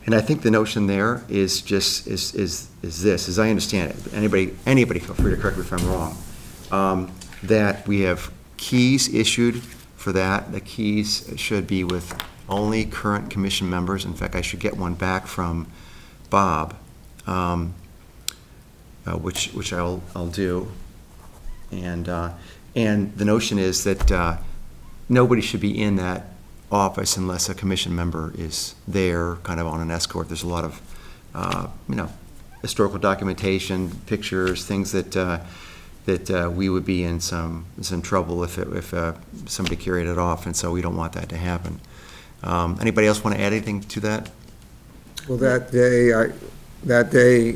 And I think the notion there is just, is this, as I understand it, anybody feel free to correct me if I'm wrong, that we have keys issued for that. The keys should be with only current commission members. In fact, I should get one back from Bob, which I'll do. And the notion is that nobody should be in that office unless a commission member is there, kind of on an escort. There's a lot of, historical documentation, pictures, things that we would be in some trouble if somebody carried it off, and so we don't want that to happen. Anybody else want to add anything to that? Well, that day,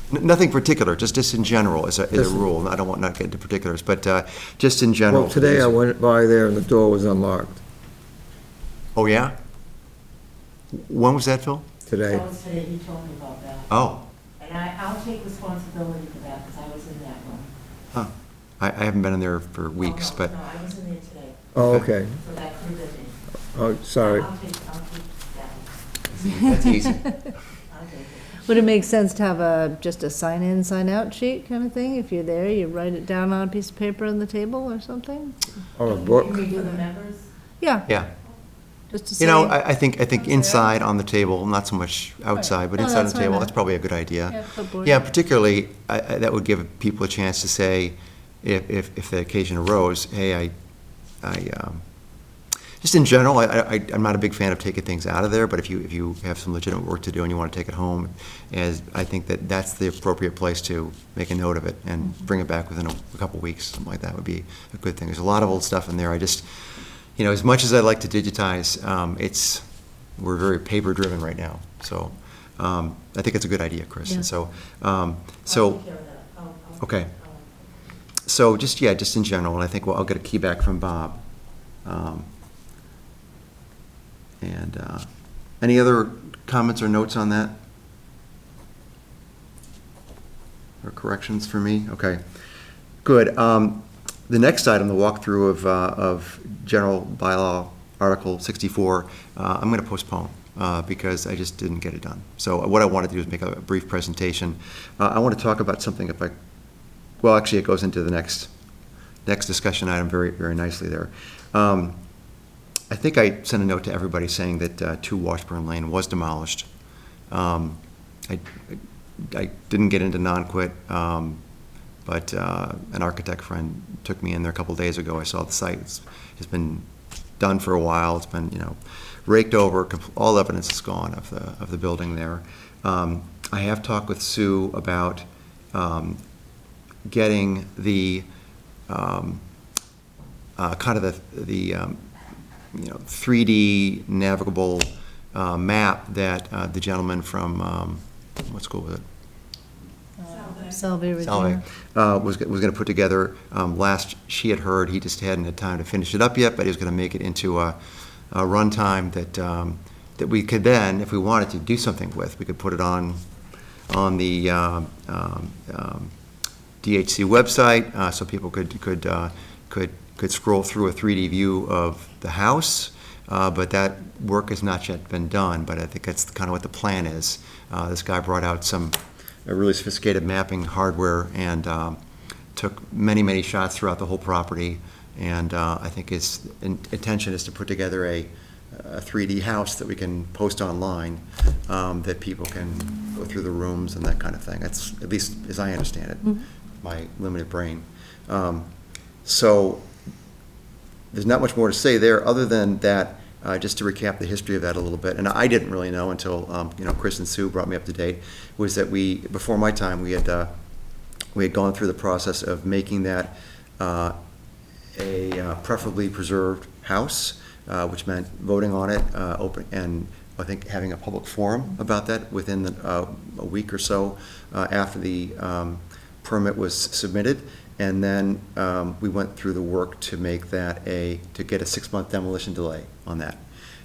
Nothing particular, just in general as a rule. I don't want not get into particulars, but just in general. well, today I went by there and the door was unlocked, Oh, yeah? When was that, Phil? today. That was today, he told me about that. Oh, And I'll take responsibility for that, because I was in that room. huh. I haven't been in there for weeks, but, No, I was in there today, Oh, okay. so that could have been. Oh, sorry. I'll take that. that's easy. I'll take it. Would it make sense to have just a sign-in, sign-out sheet kind of thing? If you're there, you write it down on a piece of paper on the table or something? Or a book. For the members? Yeah, Yeah. just to say. You know, I think inside on the table, not so much outside, but No, inside on that's the what I table, meant. that's probably a good idea. Yeah, clipboard. Yeah, particularly, that would give people a chance to say, if the occasion arose, hey, just in general, I'm not a big fan of taking things out of there, but if you have some legitimate work to do and you want to take it home, I think that's the appropriate place to make a note of it and bring it back within a couple weeks, something like that would be a good thing. There's a lot of old stuff in there. As much as I like to digitize, we're very paper-driven right now. So I think it's a good idea, Chris. And Yeah. so, I'll take care of that. Okay. So just in general, and I think I'll get a key back from Bob. And any other comments or notes on that? Or corrections for me? Okay, good. The next item, the walkthrough of General Bylaw Article 64, I'm going to postpone because I just didn't get it done. So what I wanted to do is make a brief presentation. I want to talk about something actually it goes into the next discussion item very, very nicely there. I think I sent a note to everybody saying that 2 Washburn Lane was demolished. I didn't get into non-quit, but an architect friend took me in there a couple days ago. I saw the site. It's been done for a while. It's been, raked over. All evidence is gone of the building there. I have talked with Sue about getting the kind of the 3D navigable map that the gentleman from, what school was it? Salve, Regina. Salve, was going to put together. Last she had heard, he just hadn't had time to finish it up yet, but he was going to make it into a runtime that we could then, if we wanted to do something with, we could put it on the DHC website, so people could scroll through a 3D view of the house, but that work has not yet been done, but I think that's kind of what the plan is. This guy brought out some really sophisticated mapping hardware and took many, many shots throughout the whole property, and I think his intention is to put together a 3D house that we can post online, that people can go through the rooms and that kind of thing. That's, at least as I understand it, my limited brain. So there's not much more to say there other than that, just to recap the history of that a little bit, and I didn't really know until Chris and Sue brought me up to date, was that before my time, we had gone through the process of making that a preferably preserved house, which meant voting on it, open, and I think having a public forum about that within a week or so after the permit was submitted. And then we went through the work to make that to get a 6-month demolition delay on that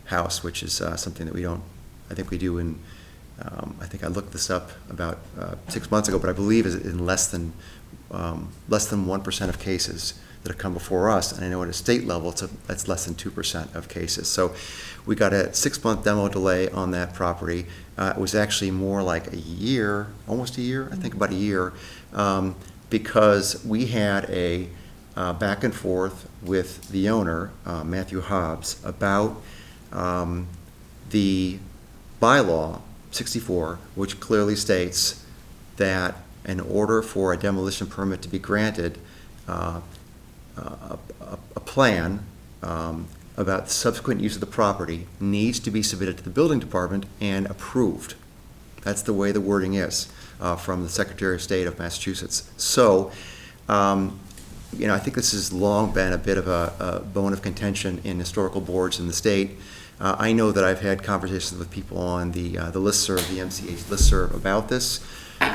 house, which is something that I think we do in, I think I looked this up about 6 months ago, but I believe is in less than 1% of cases that have come before us. And I know at a state level, that's less than 2% of cases. So we got a 6-month demo delay on that property. It was actually more like a year, almost a year, I think about a year, because we had a back and forth with the owner, Matthew Hobbs, about the bylaw 64, which clearly states that in order for a demolition permit to be granted, a plan about the subsequent use of the property needs to be submitted to the building department and approved. That's the way the wording is. from the Secretary of State of Massachusetts. So, I think this has long been a bit of a bone of contention in historical boards in the state. I know that I've had conversations with people on the listserv, the MCH listserv about this,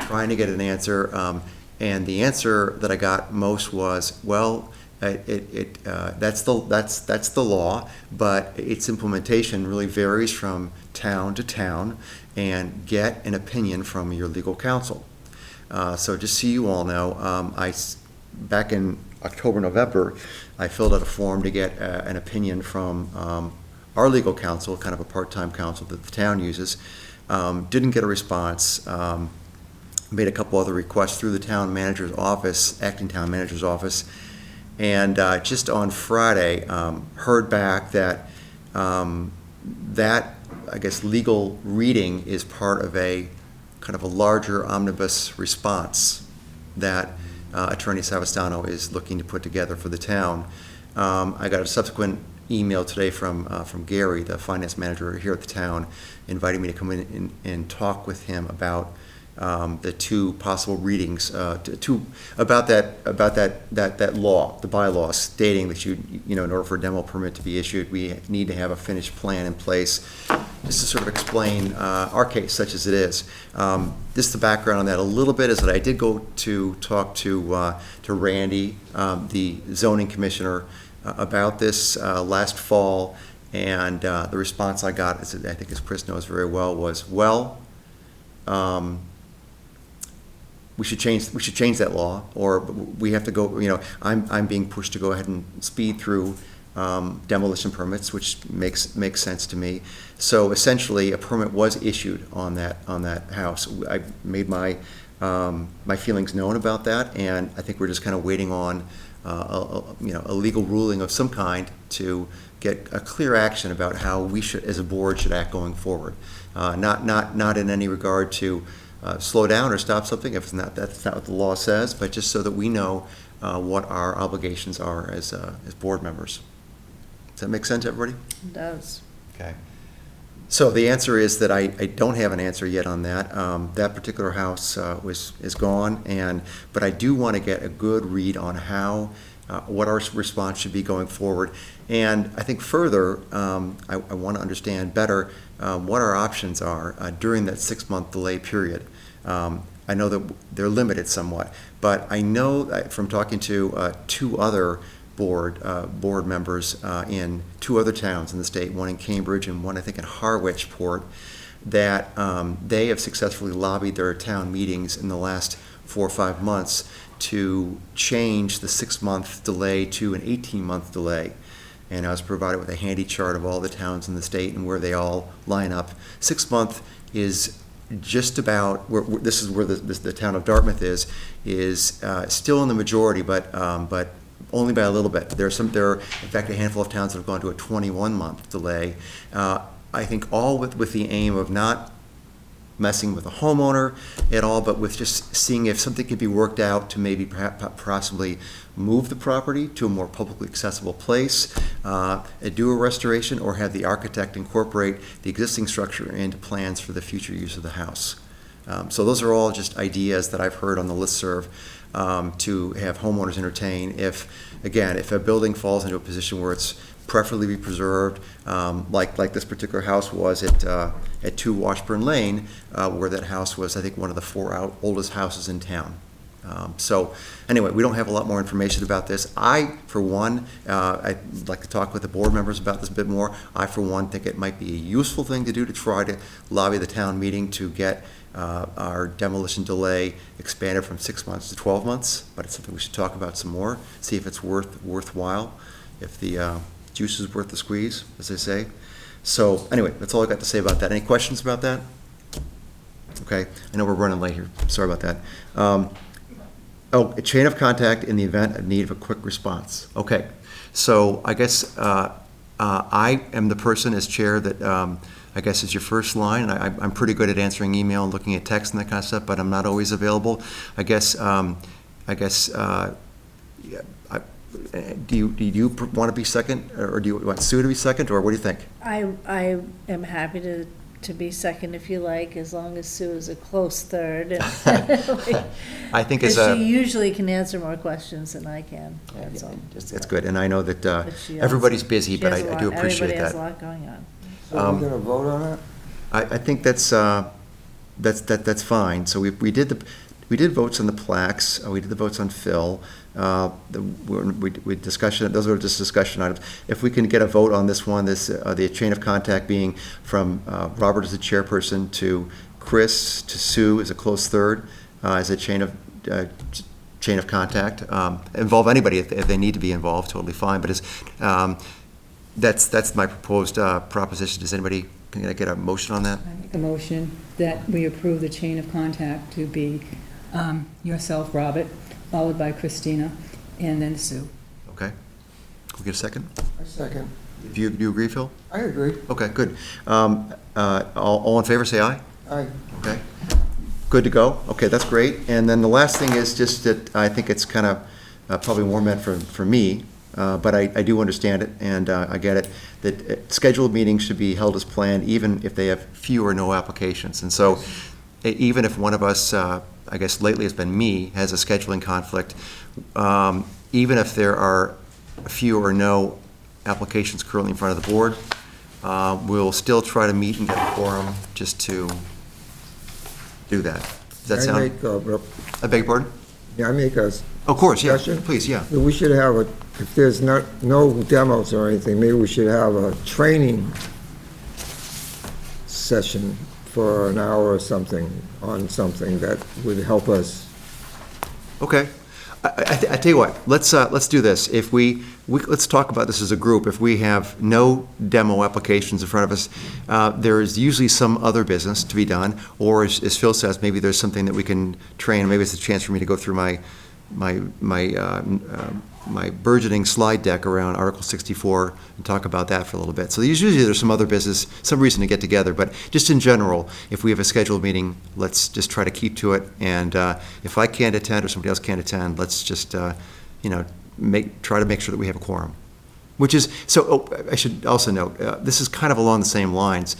trying to get an answer. And the answer that I got most was, well, that's the law, but its implementation really varies from town to town, and get an opinion from your legal counsel. So just so you all know, back in October, November, I filled out a form to get an opinion from our legal counsel, kind of a part-time counsel that the town uses. Didn't get a response. Made a couple other requests through the town manager's office, acting town manager's office, and just on Friday, heard back that that, I guess, legal reading is part of a kind of a larger omnibus response that Attorney Savastano is looking to put together for the town. I got a subsequent email today from Gary, the finance manager here at the town, inviting me to come in and talk with him about the two possible readings, about that law, the bylaw, stating that in order for a demo permit to be issued, we need to have a finished plan in place, just to sort of explain our case, such as it is. Just the background on that a little bit is that I did go to talk to Randy, the zoning commissioner, about this last fall, and the response I got, I think as Chris knows very well, was, we should change that law, or we have to go, I'm being pushed to go ahead and speed through demolition permits, which makes sense to me. So essentially, a permit was issued on that house. I made my feelings known about that, and I think we're just kind of waiting on a legal ruling of some kind to get a clear action about how we should, as a board, should act going forward. Not in any regard to slow down or stop something if that's not what the law says, but just so that we know what our obligations are as board members. Does that make sense, everybody? It does. Okay. So the answer is that I don't have an answer yet on that. That particular house is gone, but I do want to get a good read on how what our response should be going forward. And I think further, I want to understand better what our options are during that 6-month delay period. I know that they're limited somewhat, but I know from talking to two other board members in two other towns in the state, one in Cambridge and one I think in Harwichport, that they have successfully lobbied their town meetings in the last 4 or 5 months to change the 6-month delay to an 18-month delay. And I was provided with a handy chart of all the towns in the state and where they all line up. 6-month is just about this is where the town of Dartmouth is still in the majority, but only by a little bit. There are in fact a handful of towns that have gone to a 21-month delay. I think all with the aim of not messing with the homeowner at all, but with just seeing if something could be worked out to maybe possibly move the property to a more publicly accessible place, do a restoration, or have the architect incorporate the existing structure into plans for the future use of the house. So those are all just ideas that I've heard on the listserv to have homeowners entertain if a building falls into a position where it's preferably be preserved, like this particular house was at 2 Washburn Lane, where that house was, I think, one of the 4 oldest houses in town. So anyway, we don't have a lot more information about this. I, for one, I'd like to talk with the board members about this a bit more. I, for one, think it might be a useful thing to do to try to lobby the town meeting to get our demolition delay expanded from 6 months to 12 months, but it's something we should talk about some more, see if it's worthwhile, if the juice is worth the squeeze, as they say. So anyway, that's all I got to say about that. Any questions about that? Okay, I know we're running late here. Sorry about that. A chain of contact in the event of need of a quick response. Okay, so I guess I am the person as chair that I guess is your first line. I'm pretty good at answering email and looking at text and that kind of stuff, but I'm not always available. Do you want to be second, or do you want Sue to be second, or what do you think? I am happy to to be second if you like, as long as Sue is a close third. I think it's Because a, she usually can answer more questions than I can, that's all. it's good, and I know that But she also- everybody's busy, she but has a I do lot- appreciate Everybody has a that. lot going on. So we're gonna vote on it? I think that's fine. So we did votes on the plaques, we did the votes on Phil. We discussion, those are just discussion items. If we can get a vote on this one, the chain of contact being from Robert as the chairperson to Chris to Sue as a close third, as a chain of contact. Involve anybody if they need to be involved, totally fine, but that's my proposed proposition. Does anybody, can I get a motion on that? I make a motion that we approve the chain of contact to be yourself, Robert, followed by Christina, and then Sue. Okay. Can we get a second? A second. Do you agree, Phil? I agree. Okay, good. All in favor, say aye. Aye. Okay. Good to go. Okay, that's great. And then the last thing is just that I think it's kind of probably more meant for me, but I do understand it, and I get it, that scheduled meetings should be held as planned, even if they have few or no applications. And so even if one of us, I guess lately it's been me, has a scheduling conflict, even if there are few or no applications currently in front of the board, we'll still try to meet and get a quorum just to do that. Does that sound? I beg your pardon? I make a Of course, yeah, Discussion? please, yeah. We should have if there's no demos or anything, maybe we should have a training session for an hour or something on something that would help us. Okay. I tell you what, let's do this. If let's talk about this as a group. If we have no demo applications in front of us, there is usually some other business to be done, or as Phil says, maybe there's something that we can train. Maybe it's a chance for me to go through my burgeoning slide deck around Article 64 and talk about that for a little bit. So usually there's some other business, some reason to get together, but just in general, if we have a scheduled meeting, let's just try to keep to it. And if I can't attend or somebody else can't attend, let's just, try to make sure that we have a quorum. Which is, I should also note, this is kind of along the same lines.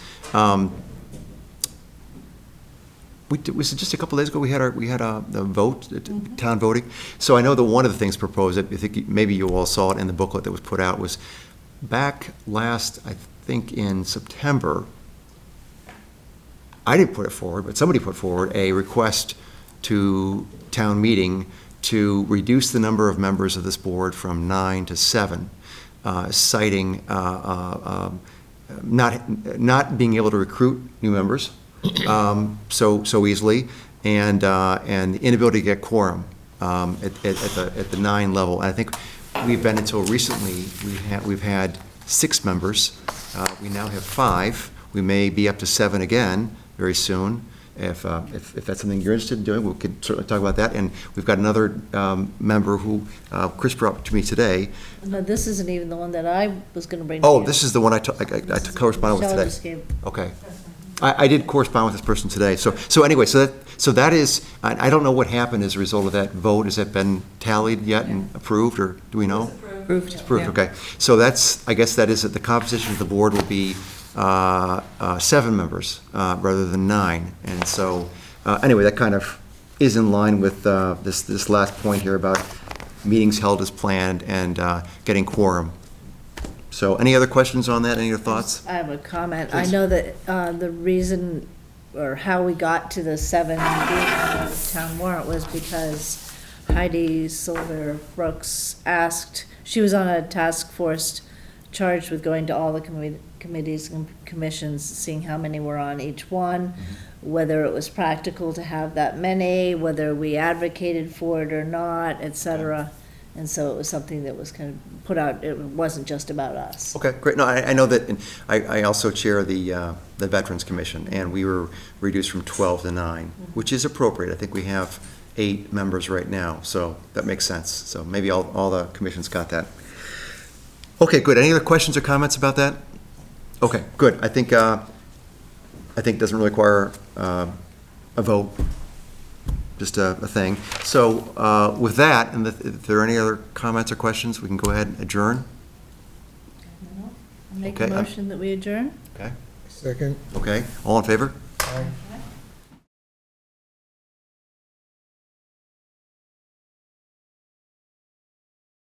Was it just a couple days ago we had the vote, town voting? So I know that one of the things proposed, I think maybe you all saw it in the booklet that was put out, was back last, I think in September, I didn't put it forward, but somebody put forward a request to town meeting to reduce the number of members of this board from 9 to 7, citing not being able to recruit new members so easily, and the inability to get quorum at the 9 level. And I think we've been, until recently, we've had 6 members. We now have 5. We may be up to 7 again very soon. If that's something you're interested in doing, we could certainly talk about that. And we've got another member who Chris brought to me today. No, this isn't even the one that I was going to bring. Oh, this is the one I corresponded with Michelle today. just gave. Okay. I did correspond with this person today. So anyway, so that is, I don't know what happened as a result of that vote. Has that been tallied yet and approved, or do we know? Approved. It's approved, Yeah. okay. So I guess that is that the composition of the board will be 7 members rather than 9. And so, anyway, that kind of is in line with this last point here about meetings held as planned and getting quorum. So any other questions on that? Any other thoughts? I have a comment. Please. I know that the reason, or how we got to the 7 being on the town warrant was because Heidi Silver Brooks asked, she was on a task force charged with going to all the committees and commissions, seeing how many were on each one, whether it was practical to have that many, whether we advocated for it or not, et cetera. And so it was something that was kind of put out, it wasn't just about us. Okay, great. No, I know that, and I also chair the Veterans Commission, and we were reduced from 12 to 9, which is appropriate. I think we have 8 members right now, so that makes sense. So maybe all the commissions got that. Okay, good. Any other questions or comments about that? Okay, good. I think it doesn't really require a vote, just a thing. So with that, and if there are any other comments or questions, we can go ahead and adjourn. Make Okay, a motion that we adjourn? Okay. Second? Okay, all in favor? Aye.